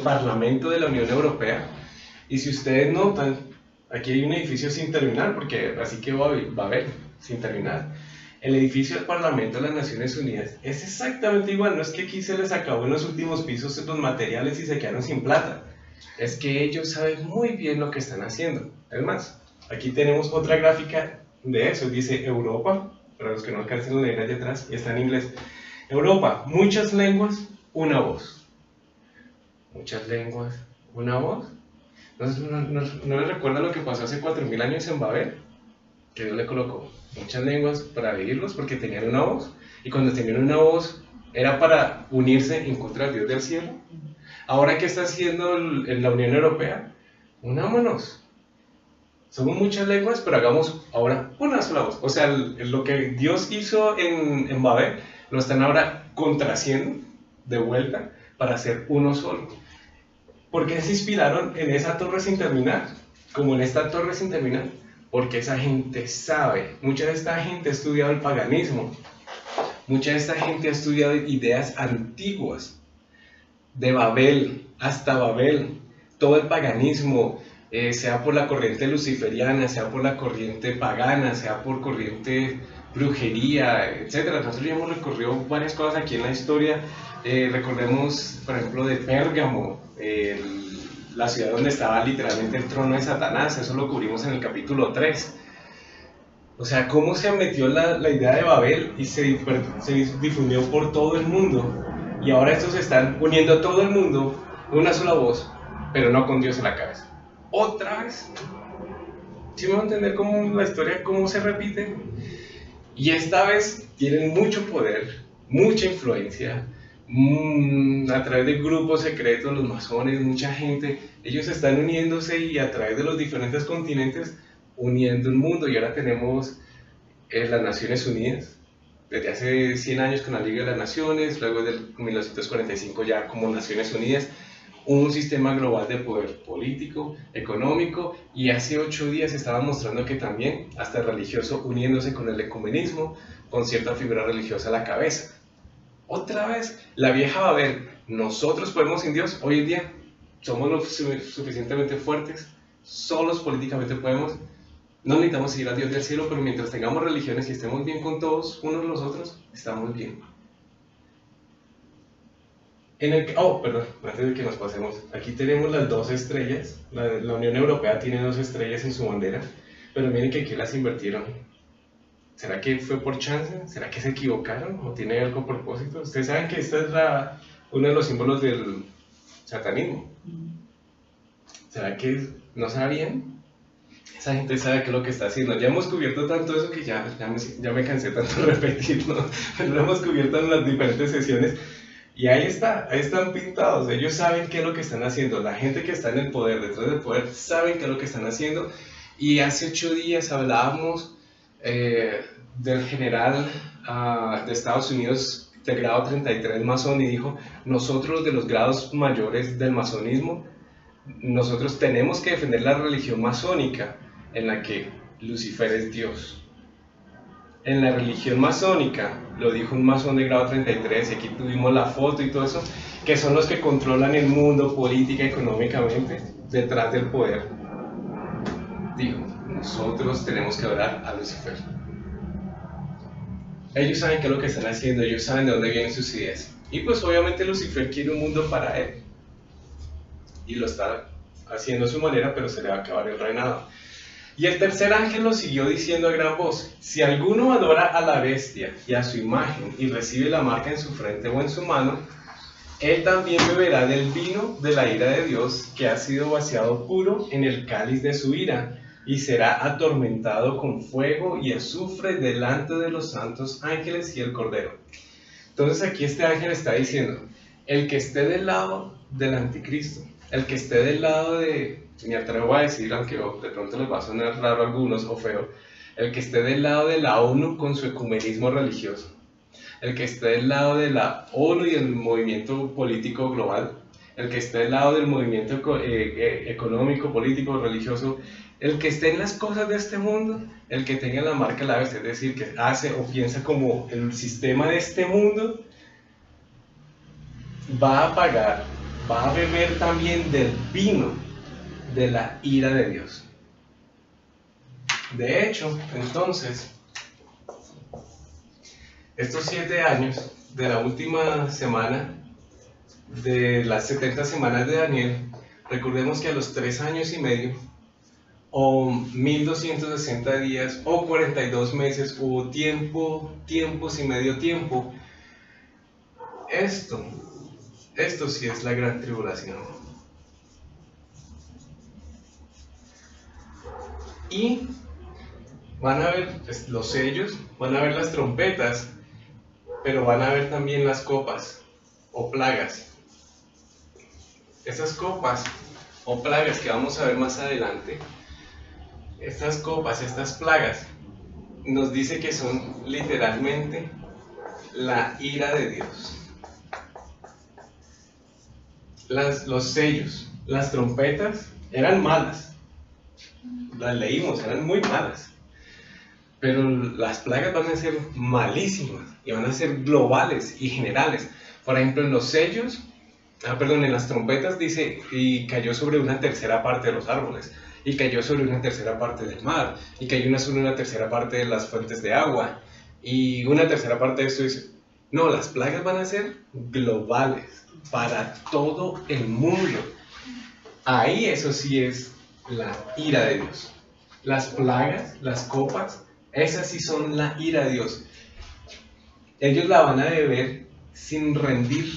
Parlamento de la Unión Europea, y si ustedes notan, aquí hay un edificio sin terminar, porque así que Babel, sin terminar. El edificio del Parlamento de las Naciones Unidas es exactamente igual, no es que aquí se les acabó en los últimos pisos los materiales y se quedaron sin plata, es que ellos saben muy bien lo que están haciendo. Es más, aquí tenemos otra gráfica de eso, dice Europa, para los que no alcancen a leer allá atrás, y está en inglés. Europa, muchas lenguas, una voz. Muchas lenguas, una voz. ¿No les recuerda lo que pasó hace 4000 años en Babel? Que Dios le colocó muchas lenguas para vivirlos porque tenían una voz, y cuando tenían una voz era para unirse en contra del Dios del cielo. Ahora, ¿qué está haciendo la Unión Europea? Unámonos. Somos muchas lenguas, pero hagamos ahora una sola voz. O sea, lo que Dios hizo en Babel, lo están ahora contrahaciendo de vuelta para hacer uno solo. ¿Por qué se inspiraron en esa torre sin terminar? Como en esta torre sin terminar. Porque esa gente sabe, mucha de esta gente ha estudiado el paganismo, mucha de esta gente ha estudiado ideas antiguas, de Babel hasta Babel, todo el paganismo, sea por la corriente luciferiana, sea por la corriente pagana, sea por corriente brujería, etc. Nosotros ya hemos recorrido varias cosas aquí en la historia. Recordemos, por ejemplo, de Pérgamo, la ciudad donde estaba literalmente el trono de Satanás. Eso lo cubrimos en el capítulo 3. O sea, cómo se metió la idea de Babel y se difundió por todo el mundo. Y ahora estos están uniendo a todo el mundo una sola voz, pero no con Dios en la cabeza. Otra vez. ¿Sí me van a entender cómo la historia, cómo se repite? Y esta vez tienen mucho poder, mucha influencia, a través de grupos secretos, los masones, mucha gente. Ellos están uniéndose y a través de los diferentes continentes uniendo el mundo. Y ahora tenemos las Naciones Unidas, desde hace 100 años con la Liga de las Naciones, luego del 1945 ya como Naciones Unidas, un sistema global de poder político, económico, y hace 8 días estaban mostrando que también hasta el religioso uniéndose con el ecumenismo, con cierta figura religiosa a la cabeza. Otra vez, la vieja Babel. Nosotros podemos sin Dios, hoy en día somos lo suficientemente fuertes, solos políticamente podemos. No necesitamos seguir a Dios del cielo, pero mientras tengamos religiones y estemos bien con todos, unos los otros, estamos bien. Perdón, antes de que nos pasemos, aquí tenemos las 2 estrellas. La Unión Europea tiene 2 estrellas en su bandera, pero miren que aquí las invirtieron. ¿Será que fue por chance? ¿Será que se equivocaron? ¿O tiene algo a propósito? Ustedes saben que esta es uno de los símbolos del satanismo. ¿Será que no sabían? Esa gente sabe qué es lo que está haciendo. Ya hemos cubierto tanto eso que ya me cansé tanto de repetirlo. Pero lo hemos cubierto en las diferentes sesiones. Y ahí están pintados. Ellos saben qué es lo que están haciendo. La gente que está en el poder, detrás del poder, saben qué es lo que están haciendo. Y hace 8 días hablábamos del general de Estados Unidos de grado 33 masón, y dijo: nosotros de los grados mayores del masonismo, nosotros tenemos que defender la religión masónica en la que Lucifer es Dios. En la religión masónica, lo dijo un masón de grado 33, y aquí tuvimos la foto y todo eso, que son los que controlan el mundo política, económicamente, detrás del poder. Dijo: nosotros tenemos que adorar a Lucifer. Ellos saben qué es lo que están haciendo, ellos saben de dónde vienen sus ideas. Y pues obviamente Lucifer quiere un mundo para él. Y lo está haciendo a su manera, pero se le va a acabar el reinado. Y el tercer ángel lo siguió diciendo a gran voz: si alguno adora a la bestia y a su imagen y recibe la marca en su frente o en su mano, él también beberá del vino de la ira de Dios, que ha sido vaciado puro en el cáliz de su ira, y será atormentado con fuego y azufre delante de los santos ángeles y el Cordero. Entonces aquí este ángel está diciendo: el que esté del lado del anticristo, el que esté del lado de, me atrevo a decir, aunque de pronto les va a sonar raro a algunos o feo, el que esté del lado de la ONU con su ecumenismo religioso, el que esté del lado de la ONU y el movimiento político global, el que esté del lado del movimiento económico, político, religioso, el que esté en las cosas de este mundo, el que tenga la marca de la bestia, es decir, que hace o piensa como el sistema de este mundo, va a pagar, va a beber también del vino de la ira de Dios. De hecho, entonces, estos 7 años de la última semana de las 70 semanas de Daniel, recordemos que a los 3 años y medio, o 1260 días, o 42 meses, o tiempos y medio tiempo, esto sí es la gran tribulación. Y van a ver los sellos, van a ver las trompetas, pero van a ver también las copas o plagas. Esas copas o plagas que vamos a ver más adelante, estas copas, estas plagas, nos dice que son literalmente la ira de Dios. Los sellos, las trompetas eran malas, las leímos, eran muy malas, pero las plagas van a ser malísimas y van a ser globales y generales. Por ejemplo, en los sellos, en las trompetas dice, y cayó sobre una tercera parte de los árboles, y cayó sobre una tercera parte del mar, y cayó sobre una tercera parte de las fuentes de agua, y una tercera parte de esto dice, no, las plagas van a ser globales, para todo el mundo. Ahí eso sí es la ira de Dios. Las plagas, las copas, esas sí son la ira de Dios. Ellos la van a beber sin rendir.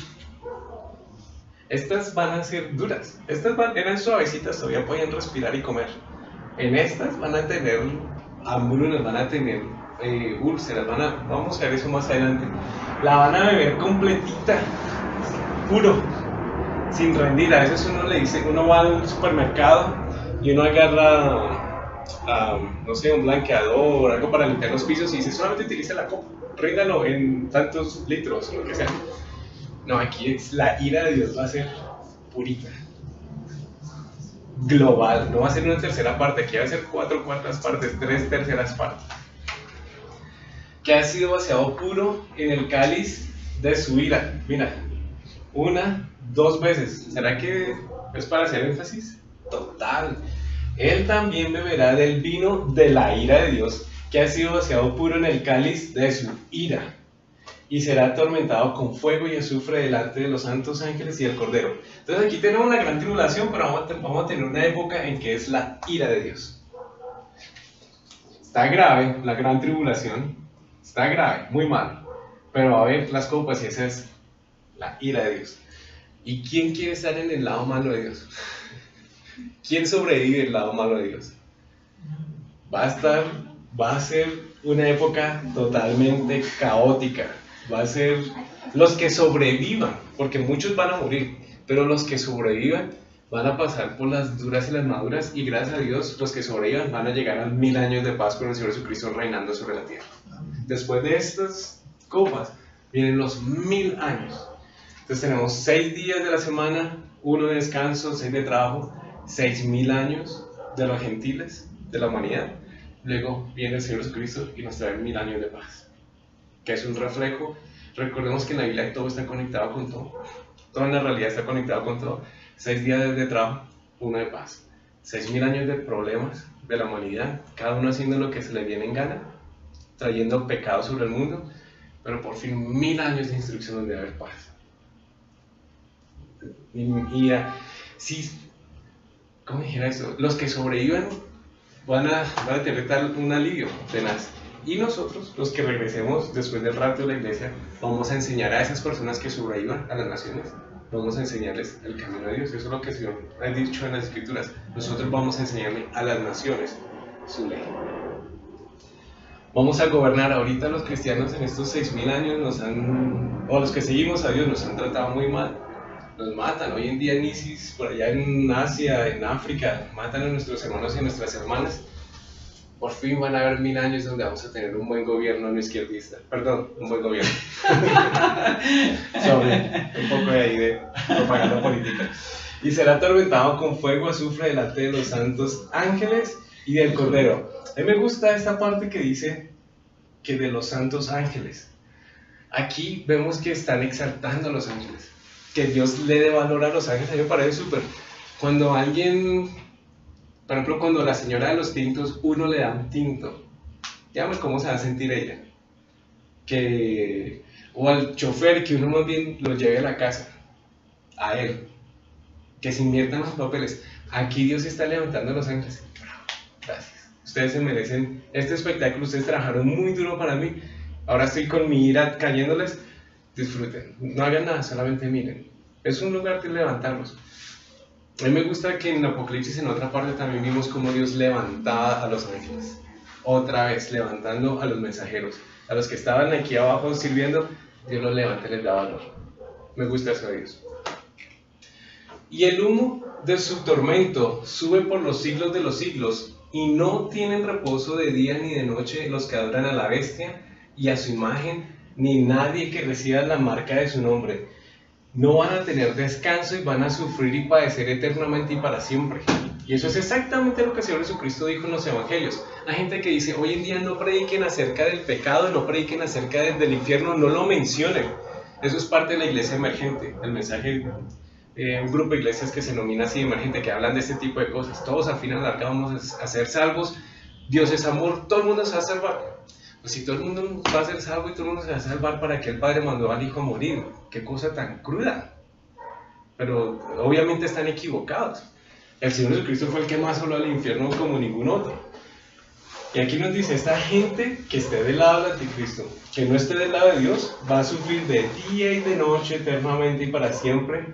Estas van a ser duras. Eran suavecitas, todavía podían respirar y comer. En estas van a tener hambrunas, van a tener úlceras, vamos a ver eso más adelante. La van a beber completita, puro, sin rendir. A veces uno le dice, uno va al supermercado y uno agarra, no sé, un blanqueador, algo para limpiar los pisos y dice, solamente utiliza la copa, ríndalo en tantos litros, lo que sea. No, aquí es la ira de Dios, va a ser purita, global, no va a ser una tercera parte, aquí va a ser 4/4 partes, 3/3 partes. Que ha sido vaciado puro en el cáliz de su ira. Mira, 1, 2 veces. ¿Será que es para hacer énfasis? Total. Él también beberá del vino de la ira de Dios, que ha sido vaciado puro en el cáliz de su ira, y será atormentado con fuego y azufre delante de los santos ángeles y del Cordero. Entonces aquí tenemos una gran tribulación, pero vamos a tener una época en que es la ira de Dios. Está grave la gran tribulación, está grave, muy mal, pero va a haber las copas y esa es la ira de Dios. ¿Y quién quiere estar en el lado malo de Dios? ¿Quién sobrevive el lado malo de Dios? Va a ser una época totalmente caótica. Va a ser los que sobrevivan, porque muchos van a morir, pero los que sobrevivan van a pasar por las duras y las maduras, y gracias a Dios los que sobrevivan van a llegar a 1000 años de paz con el Señor Jesucristo reinando sobre la tierra. Después de estas copas vienen los 1000 años. Entonces tenemos 6 días de la semana, 1 de descanso, 6 de trabajo, 6000 años de los gentiles, de la humanidad. Luego viene el Señor Jesucristo y nos trae 1000 años de paz, que es un reflejo. Recordemos que en la Biblia todo está conectado con todo. Toda la realidad está conectada con todo. 6 días de trabajo, 1 de paz. 6000 años de problemas de la humanidad, cada uno haciendo lo que se le viene en gana, trayendo pecado sobre el mundo, pero por fin 1000 años de instrucción donde debe haber paz. Sí, ¿cómo dijera eso? Los que sobrevivan van a tener un alivio tenaz. Y nosotros, los que regresemos después del rapto de la iglesia, vamos a enseñar a esas personas que sobrevivan a las naciones, vamos a enseñarles el camino de Dios. Eso es lo que el Señor ha dicho en las Escrituras. Nosotros vamos a enseñarle a las naciones su ley. Vamos a gobernar. Ahorita los cristianos en estos 6000 años o los que seguimos a Dios, nos han tratado muy mal. Nos matan. Hoy en día en ISIS, por allá en Asia, en África, matan a nuestros hermanos y a nuestras hermanas. Por fin van a haber 1000 años donde vamos a tener un buen gobierno no izquierdista. Perdón, un buen gobierno. Sobre un poco de ahí de propaganda política. Y será atormentado con fuego, azufre delante de los santos ángeles y del Cordero. A mí me gusta esta parte que dice que de los santos ángeles. Aquí vemos que están exaltando a los ángeles. Que Dios le dé valor a los ángeles. A mí me parece súper. Cuando alguien, por ejemplo, cuando la señora de los tintos, uno le da un tinto, dígame cómo se va a sentir ella. O al chofer, que uno más bien lo lleve a la casa, a él, que se inviertan los papeles. Aquí Dios está levantando a los ángeles. Gracias. Ustedes se merecen este espectáculo, ustedes trabajaron muy duro para mí. Ahora estoy con mi ira cayéndoles. Disfruten, no hagan nada, solamente miren. Es un lugar de levantarlos. A mí me gusta que en Apocalipsis, en otra parte, también vimos cómo Dios levantaba a los ángeles. Otra vez, levantando a los mensajeros. A los que estaban aquí abajo sirviendo, Dios los levanta y les da valor. Me gusta eso de Dios. Y el humo de su tormento sube por los siglos de los siglos, y no tienen reposo de día ni de noche los que adoran a la bestia y a su imagen, ni nadie que reciba la marca de su nombre. No van a tener descanso y van a sufrir y padecer eternamente y para siempre. Y eso es exactamente lo que el Señor Jesucristo dijo en los evangelios. Hay gente que dice, hoy en día no prediquen acerca del pecado, no prediquen acerca del infierno, no lo mencionen. Eso es parte de la iglesia emergente, el mensaje, un grupo de iglesias que se denomina así emergente, que hablan de este tipo de cosas. Todos al fin y al cabo vamos a ser salvos, Dios es amor, todo el mundo se va a salvar. Pues si todo el mundo va a ser salvo y todo el mundo se va a salvar, ¿para qué el Padre mandó al Hijo a morir? Qué cosa tan cruda. Pero obviamente están equivocados. El Señor Jesucristo fue el que más habló al infierno como ningún otro. Y aquí nos dice, esta gente que esté del lado del anticristo, que no esté del lado de Dios, va a sufrir de día y de noche eternamente y para siempre.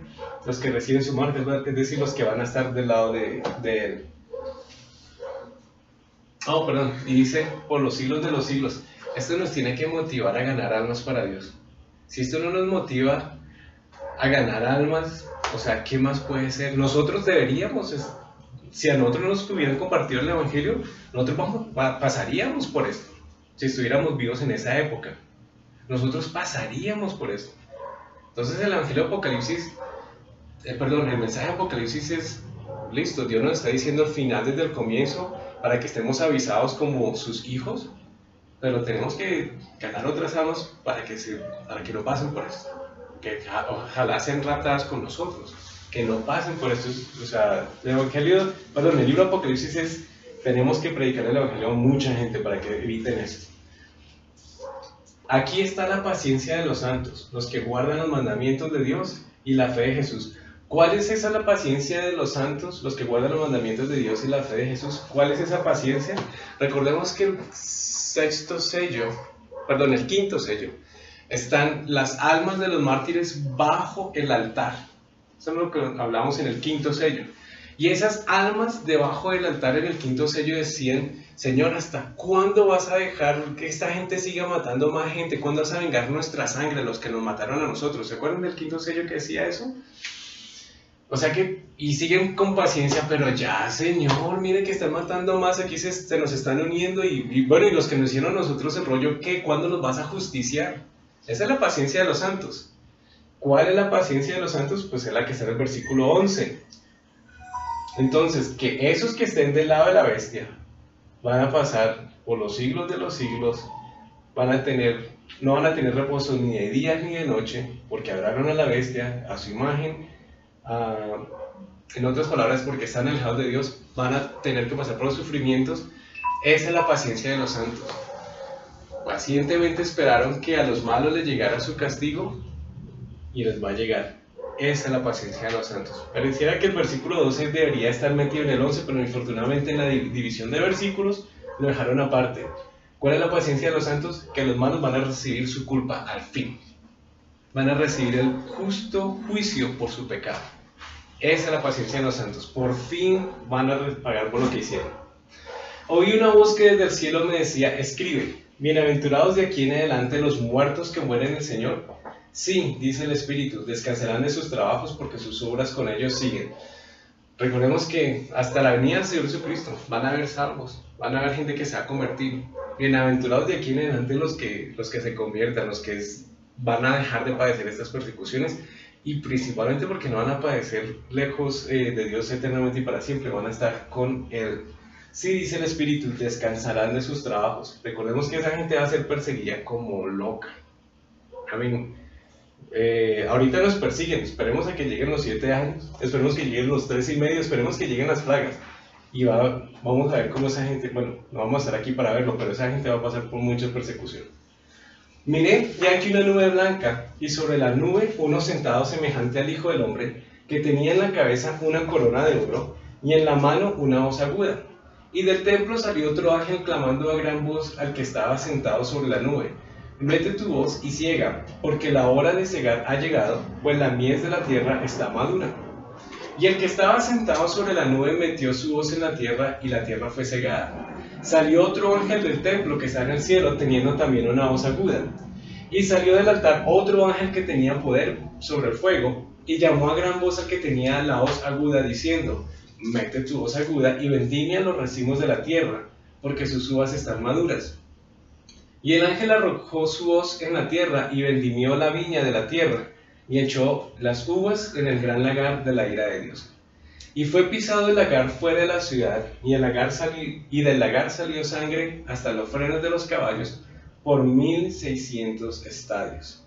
Los que reciben su marca, es decir, los que van a estar del lado de él. Oh, perdón, y dice, por los siglos de los siglos. Esto nos tiene que motivar a ganar almas para Dios. Si esto no nos motiva a ganar almas, o sea, ¿qué más puede ser? Nosotros deberíamos, si a nosotros nos hubieran compartido el Evangelio, nosotros pasaríamos por esto. Si estuviéramos vivos en esa época, nosotros pasaríamos por esto. Entonces el Evangelio de Apocalipsis, el mensaje de Apocalipsis es, listo, Dios nos está diciendo al final desde el comienzo, para que estemos avisados como sus hijos, pero tenemos que ganar otras almas para que no pasen por esto. Que ojalá sean raptadas con nosotros, que no pasen por esto. O sea, el libro de Apocalipsis es, tenemos que predicar el Evangelio a mucha gente para que eviten esto. Aquí está la paciencia de los santos, los que guardan los mandamientos de Dios y la fe de Jesús. ¿Cuál es esa la paciencia de los santos, los que guardan los mandamientos de Dios y la fe de Jesús? ¿Cuál es esa paciencia? Recordemos que el quinto sello, están las almas de los mártires bajo el altar. Eso es lo que hablamos en el quinto sello. Y esas almas debajo del altar en el quinto sello decían, Señor, ¿hasta cuándo vas a dejar que esta gente siga matando más gente? ¿Cuándo vas a vengar nuestra sangre, los que nos mataron a nosotros? ¿Se acuerdan del quinto sello que decía eso? O sea que, y siguen con paciencia, pero ya, Señor, mire que están matando más, aquí se nos están uniendo, y bueno, y los que nos hicieron a nosotros el rollo, ¿qué? ¿Cuándo los vas a justiciar? Esa es la paciencia de los santos. ¿Cuál es la paciencia de los santos? Pues es la que está en el versículo 11. Entonces, que esos que estén del lado de la bestia van a pasar por los siglos de los siglos, no van a tener reposo ni de día ni de noche, porque adoraron a la bestia, a su imagen. En otras palabras, porque están alejados de Dios, van a tener que pasar por los sufrimientos. Esa es la paciencia de los santos. Pacientemente esperaron que a los malos les llegara su castigo y les va a llegar. Esa es la paciencia de los santos. Pareciera que el versículo 12 debería estar metido en el 11, pero infortunadamente en la división de versículos lo dejaron aparte. ¿Cuál es la paciencia de los santos? Que los malos van a recibir su culpa al fin. Van a recibir el justo juicio por su pecado. Esa es la paciencia de los santos. Por fin van a pagar por lo que hicieron. Oí una voz que desde el cielo me decía, escribe, bienaventurados de aquí en adelante los muertos que mueren en el Señor. Sí, dice el Espíritu, descansarán de sus trabajos porque sus obras con ellos siguen. Recordemos que hasta la venida del Señor Jesucristo van a haber salvos, van a haber gente que se va a convertir. Bienaventurados de aquí en adelante los que se conviertan, los que van a dejar de padecer estas persecuciones, y principalmente porque no van a padecer lejos de Dios eternamente y para siempre, van a estar con Él. Sí, dice el Espíritu, descansarán de sus trabajos. Recordemos que esa gente va a ser perseguida como loca. Amén. Ahorita nos persiguen, esperemos a que lleguen los 7 años, esperemos que lleguen los 3 y medio, esperemos que lleguen las plagas. Y vamos a ver cómo esa gente, bueno, no vamos a estar aquí para verlo, pero esa gente va a pasar por mucha persecución. Miré ya aquí una nube blanca, y sobre la nube uno sentado semejante al Hijo del Hombre, que tenía en la cabeza una corona de oro, y en la mano una voz aguda. Y del templo salió otro ángel clamando a gran voz al que estaba sentado sobre la nube: mete tu voz y ciega, porque la hora de cegar ha llegado, pues la mies de la tierra está madura. Y el que estaba sentado sobre la nube metió su voz en la tierra, y la tierra fue cegada. Salió otro ángel del templo que está en el cielo, teniendo también una voz aguda, Y salió del altar otro ángel que tenía poder sobre el fuego, y llamó a gran voz al que tenía la hoz aguda, diciendo: mete tu hoz aguda y vendimia los racimos de la tierra, porque sus uvas están maduras. Y el ángel arrojó su hoz en la tierra, y vendimió la viña de la tierra, y echó las uvas en el gran lagar de la ira de Dios. Y fue pisado el lagar fuera de la ciudad, y del lagar salió sangre hasta los frenos de los caballos, por 1600 estadios.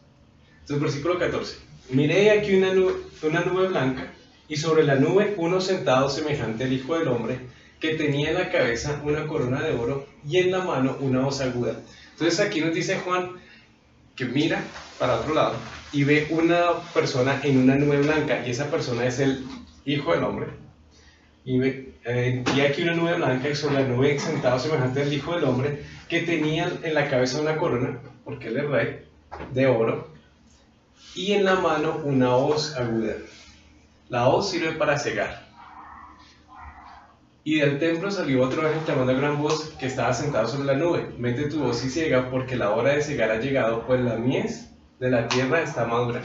Entonces, versículo 14. Miré aquí una nube blanca, y sobre la nube uno sentado semejante al Hijo del Hombre, que tenía en la cabeza una corona de oro, y en la mano una hoz aguda. Entonces aquí nos dice Juan que mira para otro lado, y ve una persona en una nube blanca, y esa persona es el Hijo del Hombre. Y aquí una nube blanca, y sobre la nube sentado semejante al Hijo del Hombre, que tenía en la cabeza una corona, porque él es rey, de oro, y en la mano una hoz aguda. La hoz sirve para cegar. Y del templo salió otro ángel llamando a gran voz, que estaba sentado sobre la nube: mete tu hoz y ciega, porque la hora de cegar ha llegado, pues la mies de la tierra está madura.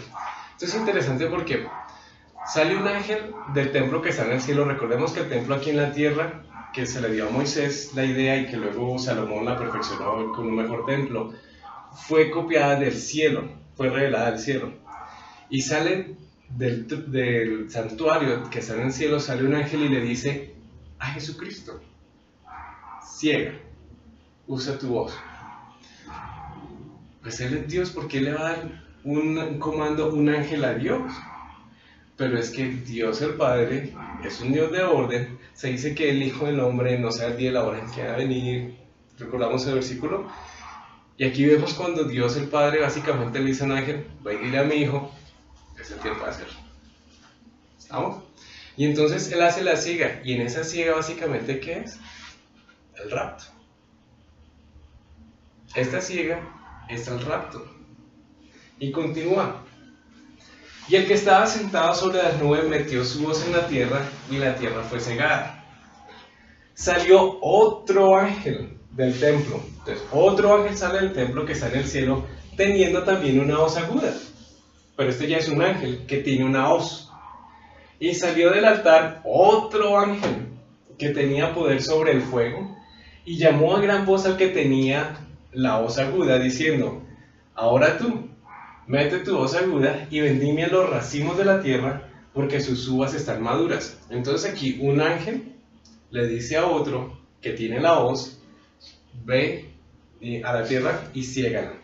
Esto es interesante porque sale un ángel del templo que está en el cielo. Recordemos que el templo aquí en la tierra, que se le dio a Moisés la idea y que luego Salomón la perfeccionó con un mejor templo, fue copiada del cielo, fue revelada del cielo. Y sale del santuario que está en el cielo, sale un ángel y le dice a Jesucristo: ciega, usa tu voz. Pues él es Dios, ¿por qué le va a dar un comando, un ángel a Dios? Pero es que Dios el Padre es un Dios de orden. Se dice que el Hijo del Hombre no sabe el día y la hora en que va a venir. Recordamos el versículo. Y aquí vemos cuando Dios el Padre básicamente le dice a un ángel: va a ir a mi hijo, es el tiempo de hacerlo. ¿Estamos? Y entonces él hace la ciega. Y en esa ciega básicamente, ¿qué es? El rapto. Esta ciega es el rapto. Y continúa. Y el que estaba sentado sobre las nubes metió su voz en la tierra, y la tierra fue cegada. Salió otro ángel del templo. Entonces, otro ángel sale del templo que está en el cielo, teniendo también una hoz aguda. Pero este ya es un ángel que tiene una hoz. Y salió del altar otro ángel que tenía poder sobre el fuego, y llamó a gran voz al que tenía la hoz aguda, diciendo: ahora tú, mete tu hoz aguda y vendimia los racimos de la tierra, porque sus uvas están maduras. Entonces aquí un ángel le dice a otro que tiene la hoz: ve a la tierra y ciégala.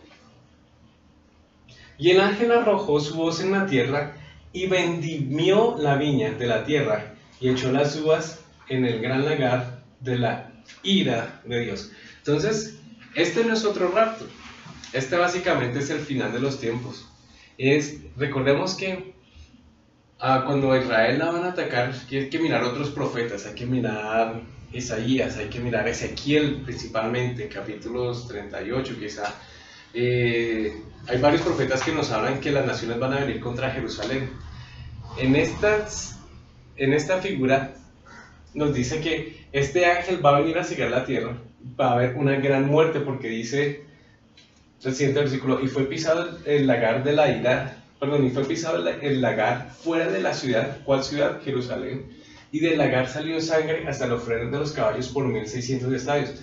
Y el ángel arrojó su hoz en la tierra y vendimió la viña de la tierra, y echó las uvas en el gran lagar de la ira de Dios. Entonces, este no es otro rapto. Este básicamente es el final de los tiempos. Recordemos que cuando a Israel la van a atacar, hay que mirar otros profetas, hay que mirar Isaías, hay que mirar Ezequiel principalmente, capítulos 38 quizá. Hay varios profetas que nos hablan que las naciones van a venir contra Jerusalén. En esta figura nos dice que este ángel va a venir a cegar la tierra, va a haber una gran muerte, porque dice el siguiente versículo: y fue pisado el lagar de la ira, y fue pisado el lagar fuera de la ciudad. ¿Cuál ciudad? Jerusalén. Y del lagar salió sangre hasta los frenos de los caballos, por 1600 estadios.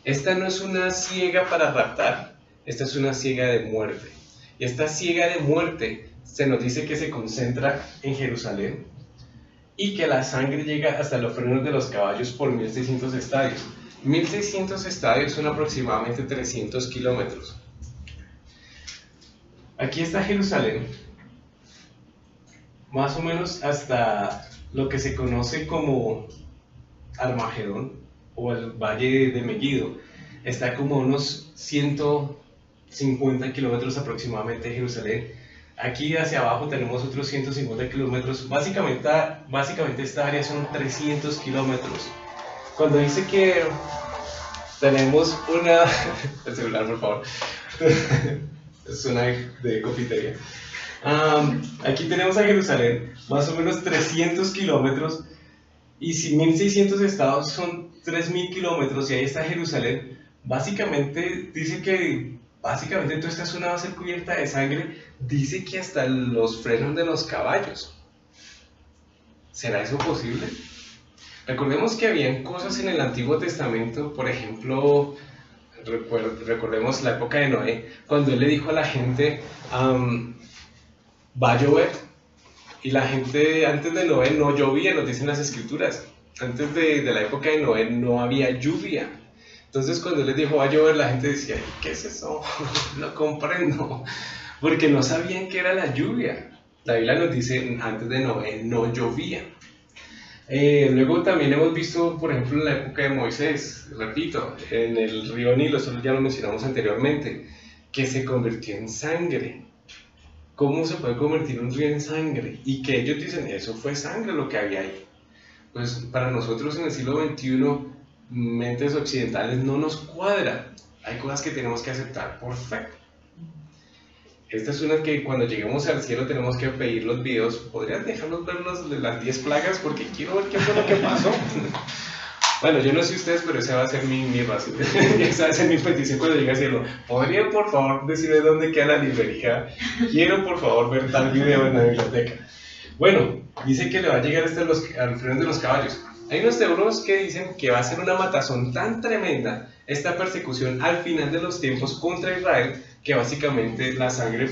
Esta no es una ciega para raptar, esta es una ciega de muerte. Y esta ciega de muerte se nos dice que se concentra en Jerusalén, y que la sangre llega hasta los frenos de los caballos por 1600 estadios. 1600 estadios son aproximadamente 300 kilómetros. Aquí está Jerusalén, más o menos hasta lo que se conoce como Armagedón o el Valle de Megiddo. Está como unos 150 kilómetros aproximadamente de Jerusalén. Aquí hacia abajo tenemos otros 150 kilómetros. Básicamente esta área son 300 kilómetros. Cuando dice que tenemos una... El celular, por favor. Es una de confitería. Aquí tenemos a Jerusalén, más o menos 300 kilómetros. Y si 1600 estados son 3000 kilómetros, y ahí está Jerusalén. Básicamente dice que básicamente toda esta zona va a ser cubierta de sangre. Dice que hasta los frenos de los caballos. ¿Será eso posible? Recordemos que habían cosas en el Antiguo Testamento, por ejemplo, recordemos la época de Noé, cuando él le dijo a la gente, va a llover, y la gente antes de Noé no llovía, nos dicen las escrituras. Antes de la época de Noé no había lluvia. Entonces cuando él les dijo va a llover, la gente decía, ¿qué es eso? No comprendo, porque no sabían qué era la lluvia. La Biblia nos dice, antes de Noé no llovía. Luego también hemos visto, por ejemplo, en la época de Moisés, repito, en el río Nilo, eso ya lo mencionamos anteriormente, que se convirtió en sangre. ¿Cómo se puede convertir un río en sangre? Y que ellos dicen, eso fue sangre lo que había ahí. Pues para nosotros en el siglo XXI, mentes occidentales, no nos cuadra. Hay cosas que tenemos que aceptar por fe. Esta es una que cuando lleguemos al cielo tenemos que pedir los videos. ¿Podrías dejarnos ver de las 10 plagas? Porque quiero ver qué fue lo que pasó. Bueno, yo no sé ustedes, pero esa va a ser mi razón. Esa va a ser mi petición cuando llegue al cielo. ¿Podrían por favor decirme dónde queda la librería? Quiero por favor ver tal video en la biblioteca. Bueno, dice que le va a llegar hasta al freno de los caballos. Hay unos teólogos que dicen que va a ser una matazón tan tremenda esta persecución al final de los tiempos contra Israel, que básicamente la sangre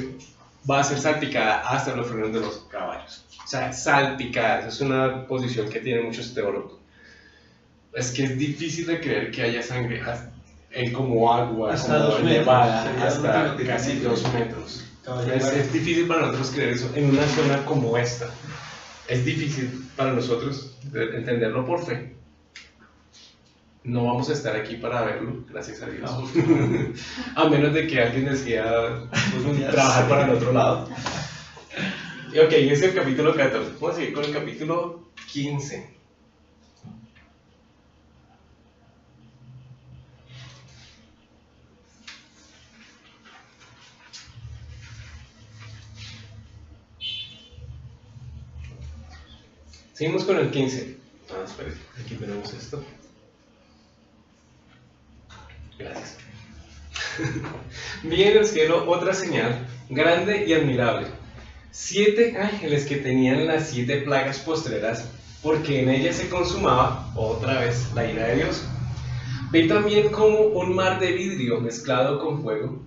va a ser salpicada hasta los frenos de los caballos. O sea, salpicada, esa es una posición que tienen muchos teólogos. Es que es difícil de creer que haya sangre como agua, hasta como elevada, hasta casi 2 metros. Es difícil para nosotros creer eso en una zona como esta. Es difícil para nosotros entenderlo por fe. No vamos a estar aquí para verlo, gracias a Dios. No. A menos de que alguien decida trabajar para el otro lado. Ok, ese es el capítulo 14. Vamos a seguir con el capítulo 15. Seguimos con el 15. Espera, aquí tenemos esto. Gracias. Vi en el cielo otra señal, grande y admirable. 7 ángeles que tenían las 7 plagas postreras, porque en ellas se consumaba otra vez la ira de Dios. Vi también como un mar de vidrio mezclado con fuego.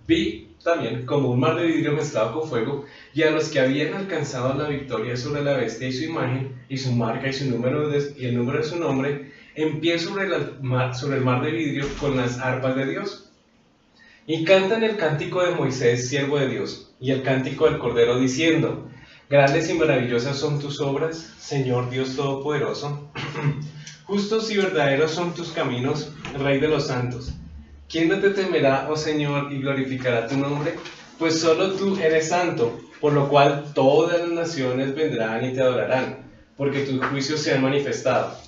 Vi también como un mar de vidrio mezclado con fuego, y a los que habían alcanzado la victoria sobre la bestia y su imagen, y su marca y su número y el número de su nombre, en pie sobre el mar de vidrio con las arpas de Dios. Y cantan el cántico de Moisés, siervo de Dios, y el cántico del Cordero, diciendo: Grandes y maravillosas son tus obras, Señor Dios Todopoderoso. Justos y verdaderos son tus caminos, Rey de los santos. ¿Quién no te temerá, oh Señor, y glorificará tu nombre? Pues solo tú eres santo, por lo cual todas las naciones vendrán y te adorarán, porque tus juicios se han manifestado.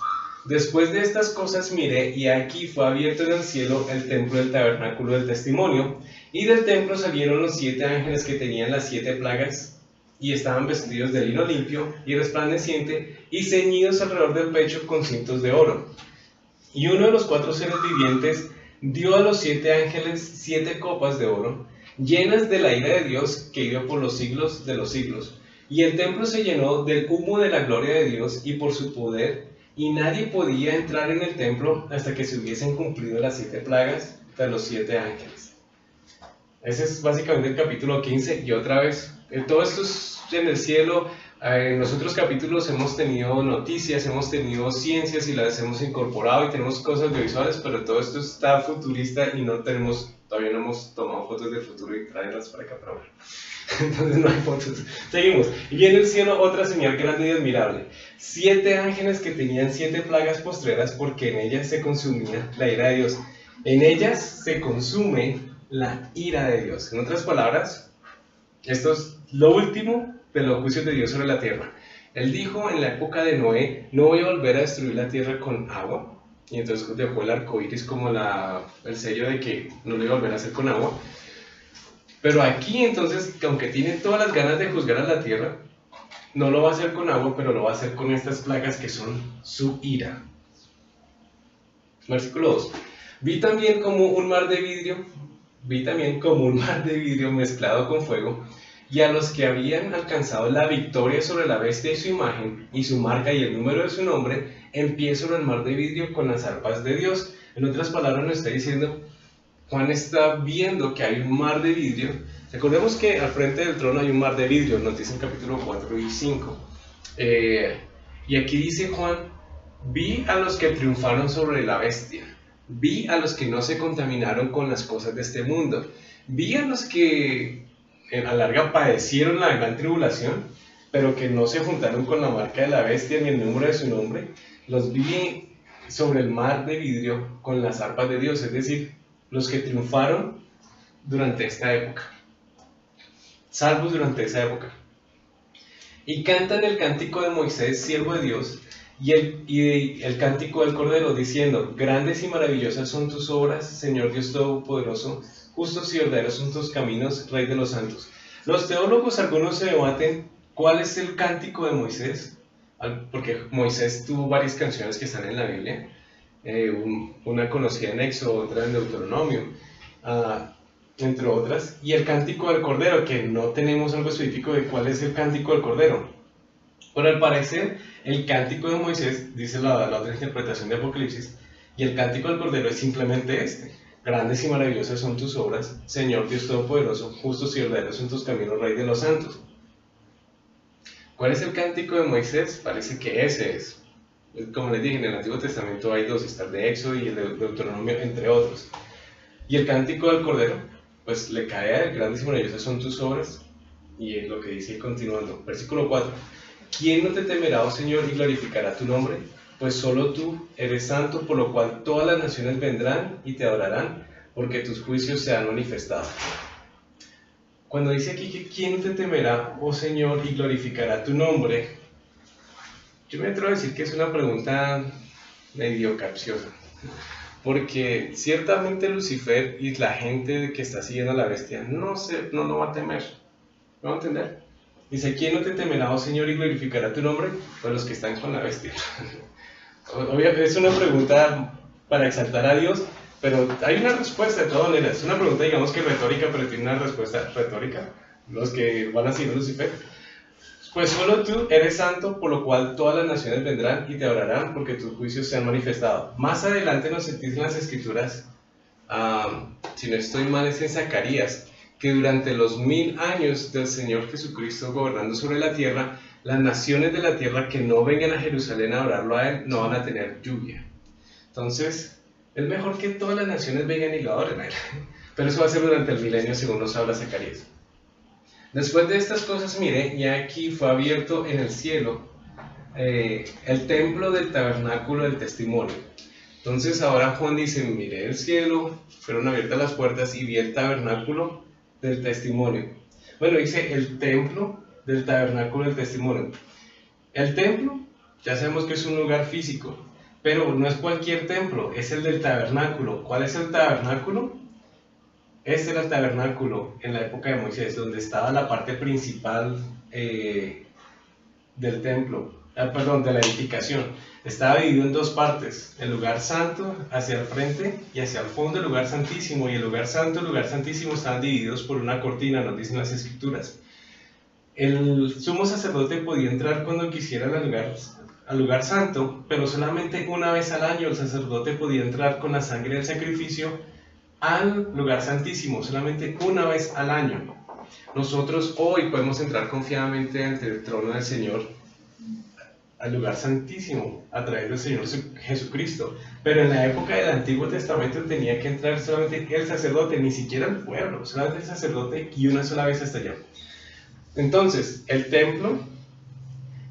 Después de estas cosas miré, y aquí fue abierto en el cielo el templo del tabernáculo del testimonio, y del templo salieron los 7 ángeles que tenían las 7 plagas, y estaban vestidos de lino limpio y resplandeciente, y ceñidos alrededor del pecho con cintos de oro. Y uno de los 4 seres vivientes dio a los 7 ángeles 7 copas de oro, llenas de la ira de Dios que iba por los siglos de los siglos. Y el templo se llenó del humo de la gloria de Dios y por su poder, y nadie podía entrar en el templo hasta que se hubiesen cumplido las 7 plagas de los 7 ángeles. Ese es básicamente el capítulo 15, y otra vez, todo esto es en el cielo. En los otros capítulos hemos tenido noticias, hemos tenido ciencias y las hemos incorporado y tenemos cosas audiovisuales, pero todo esto está futurista y todavía no hemos tomado fotos del futuro y traerlas para acá para ver. Entonces no hay fotos. Seguimos. Y vi en el cielo otra señal grande y admirable. 7 ángeles que tenían 7 plagas postreras, porque en ellas se consumía la ira de Dios. En ellas se consume la ira de Dios. En otras palabras, esto es lo último de los juicios de Dios sobre la tierra. Él dijo en la época de Noé: no voy a volver a destruir la tierra con agua. Y entonces dejó el arco iris como el sello de que no lo iba a volver a hacer con agua. Pero aquí entonces, aunque tiene todas las ganas de juzgar a la tierra, no lo va a hacer con agua, pero lo va a hacer con estas plagas que son su ira. Versículo 2. Vi también como un mar de vidrio vi también como un mar de vidrio mezclado con fuego, y a los que habían alcanzado la victoria sobre la bestia y su imagen, y su marca y el número de su nombre, en pie sobre el mar de vidrio con las arpas de Dios. En otras palabras, nos está diciendo, Juan está viendo que hay un mar de vidrio. Recordemos que al frente del trono hay un mar de vidrio, nos dice en capítulo 4 y 5. Y aquí dice Juan, vi a los que triunfaron sobre la bestia, vi a los que no se contaminaron con las cosas de este mundo, vi a los que a la larga padecieron la gran tribulación, pero que no se juntaron con la marca de la bestia ni el número de su nombre. Los vi sobre el mar de vidrio con las arpas de Dios, es decir, los que triunfaron durante esta época, salvos durante esa época. Y cantan el cántico de Moisés, siervo de Dios, y el cántico del Cordero, diciendo, grandes y maravillosas son tus obras, Señor Dios Todopoderoso, justos y verdaderos son tus caminos, Rey de los santos. Los teólogos, algunos se debaten cuál es el cántico de Moisés, porque Moisés tuvo varias canciones que están en la Biblia, una conocida en Éxodo, otra en Deuteronomio, entre otras, y el cántico del Cordero, que no tenemos algo específico de cuál es el cántico del Cordero. Pero al parecer, el cántico de Moisés, dice la otra interpretación de Apocalipsis, y el cántico del Cordero es simplemente este: grandes y maravillosas son tus obras, Señor Dios Todopoderoso, justos y verdaderos son tus caminos, Rey de los santos. ¿Cuál es el cántico de Moisés? Parece que ese es. Como les dije, en el Antiguo Testamento hay dos, está el de Éxodo y el de Deuteronomio, entre otros. Y el cántico del Cordero, pues le cae a él, grandes y maravillosas son tus obras, y es lo que dice continuando. Versículo 4. ¿Quién no te temerá, oh Señor, y glorificará tu nombre? Pues solo tú eres santo, por lo cual todas las naciones vendrán y te adorarán, porque tus juicios se han manifestado. Cuando dice aquí que ¿quién te temerá, oh Señor, y glorificará tu nombre?, yo me atrevo a decir que es una pregunta medio capciosa, porque ciertamente Lucifer y la gente que está siguiendo a la bestia no lo va a temer. ¿Me va a entender? Dice, ¿quién no te temerá, oh Señor, y glorificará tu nombre? Pues los que están con la bestia. Obviamente es una pregunta para exaltar a Dios, pero hay una respuesta de todas maneras. Es una pregunta, digamos que retórica, pero tiene una respuesta retórica. Los que van a seguir a Lucifer. Pues solo tú eres santo, por lo cual todas las naciones vendrán y te adorarán, porque tus juicios se han manifestado. Más adelante nos dicen las Escrituras, si no estoy mal es en Zacarías, que durante los 1000 años del Señor Jesucristo gobernando sobre la tierra, las naciones de la tierra que no vengan a Jerusalén a adorarlo a Él, no van a tener lluvia. Entonces, es mejor que todas las naciones vengan y lo adoren a Él. Pero eso va a ser durante el milenio, según nos habla Zacarías. Después de estas cosas miré, y aquí fue abierto en el cielo el templo del tabernáculo del testimonio. Entonces ahora Juan dice, miré el cielo, fueron abiertas las puertas y vi el tabernáculo del testimonio. Bueno, dice el templo del tabernáculo del testimonio. El templo, ya sabemos que es un lugar físico, pero no es cualquier templo, es el del tabernáculo. ¿Cuál es el tabernáculo? Este era el tabernáculo en la época de Moisés, donde estaba la parte principal del templo, de la edificación. Estaba dividido en dos partes, el lugar santo hacia el frente y hacia el fondo el lugar santísimo, y el lugar santo y el lugar santísimo estaban divididos por una cortina, nos dicen las Escrituras. El sumo sacerdote podía entrar cuando quisiera al lugar santo, pero solamente una vez al año el sacerdote podía entrar con la sangre del sacrificio al lugar santísimo, solamente una vez al año. Nosotros hoy podemos entrar confiadamente ante el trono del Señor, al lugar santísimo, a través del Señor Jesucristo. Pero en la época del Antiguo Testamento tenía que entrar solamente el sacerdote, ni siquiera el pueblo, solamente el sacerdote, y una sola vez hasta allá. Entonces, el templo,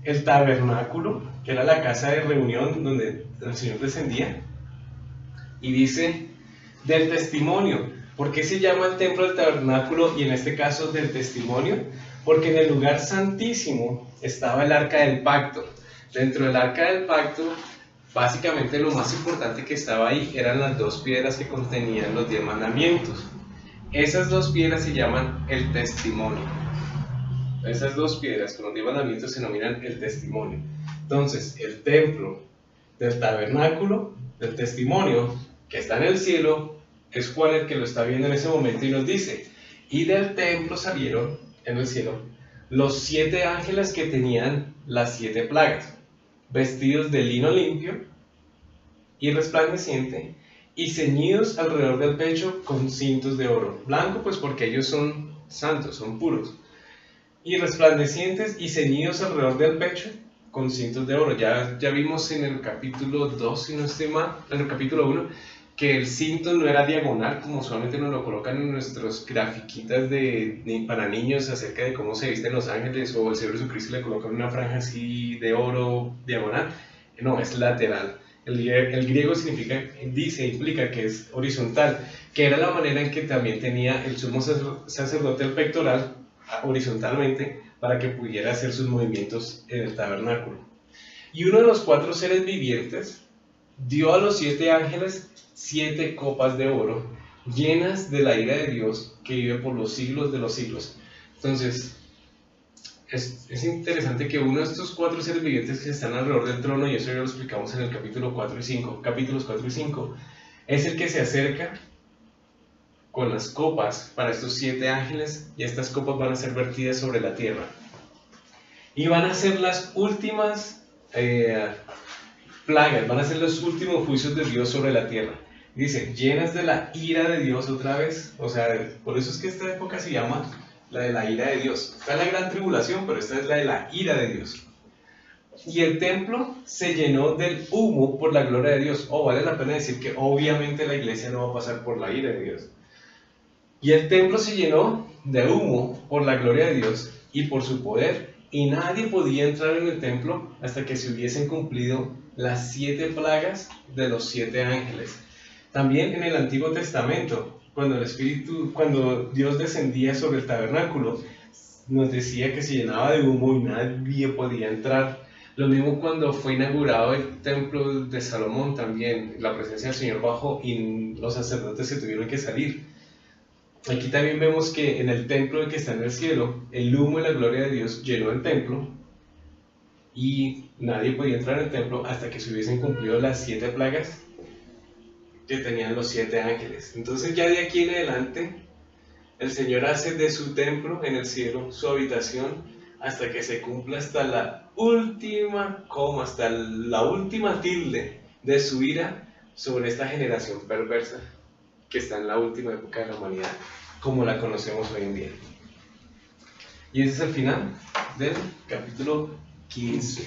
el tabernáculo, que era la casa de reunión donde el Señor descendía, y dice del testimonio. ¿Por qué se llama el templo del tabernáculo y en este caso del testimonio? Porque en el lugar santísimo estaba el arca del pacto. Dentro del arca del pacto, básicamente lo más importante que estaba ahí eran las dos piedras que contenían los 10 mandamientos. Esas dos piedras se llaman el testimonio. Esas dos piedras con los 10 mandamientos se denominan el testimonio. Entonces, el templo del tabernáculo, del testimonio, que está en el cielo, es Juan el que lo está viendo en ese momento y nos dice, y del templo salieron en el cielo los 7 ángeles que tenían las 7 plagas, vestidos de lino limpio y resplandeciente, y ceñidos alrededor del pecho con cintos de oro, blanco pues porque ellos son santos, son puros, y resplandecientes y ceñidos alrededor del pecho con cintos de oro. Ya vimos en el capítulo 2, si no estoy mal, en el capítulo 1, que el cinto no era diagonal como solamente nos lo colocan en nuestros grafiquitas para niños acerca de cómo se visten los ángeles, o el Señor Jesucristo le colocan una franja así de oro diagonal. No, es lateral. El griego implica que es horizontal, que era la manera en que también tenía el sumo sacerdote el pectoral horizontalmente para que pudiera hacer sus movimientos en el tabernáculo. Y uno de los 4 seres vivientes dio a los 7 ángeles 7 copas de oro llenas de la ira de Dios que vive por los siglos de los siglos. Entonces, es interesante que uno de estos 4 seres vivientes que están alrededor del trono, y eso ya lo explicamos en el capítulos 4 y 5, es el que se acerca con las copas para estos 7 ángeles, y estas copas van a ser vertidas sobre la tierra. Y van a ser las últimas plagas, van a ser los últimos juicios de Dios sobre la tierra. Dice, llenas de la ira de Dios otra vez. O sea, por eso es que esta época se llama la de la ira de Dios. Está la gran tribulación, pero esta es la de la ira de Dios. Y el templo se llenó del humo por la gloria de Dios. Vale la pena decir que obviamente la iglesia no va a pasar por la ira de Dios. Y el templo se llenó de humo por la gloria de Dios y por su poder, y nadie podía entrar en el templo hasta que se hubiesen cumplido las 7 plagas de los 7 ángeles. También en el Antiguo Testamento, cuando Dios descendía sobre el tabernáculo, nos decía que se llenaba de humo y nadie podía entrar. Lo mismo cuando fue inaugurado el templo de Salomón, también la presencia del Señor bajó y los sacerdotes se tuvieron que salir. Aquí también vemos que en el templo que está en el cielo, el humo y la gloria de Dios llenó el templo y nadie podía entrar al templo hasta que se hubiesen cumplido las 7 plagas que tenían los 7 ángeles. Entonces ya de aquí en adelante el Señor hace de su templo en el cielo su habitación hasta que se cumpla hasta la última coma, hasta la última tilde de su ira sobre esta generación perversa que está en la última época de la humanidad, como la conocemos hoy en día. Y ese es el final del capítulo 15.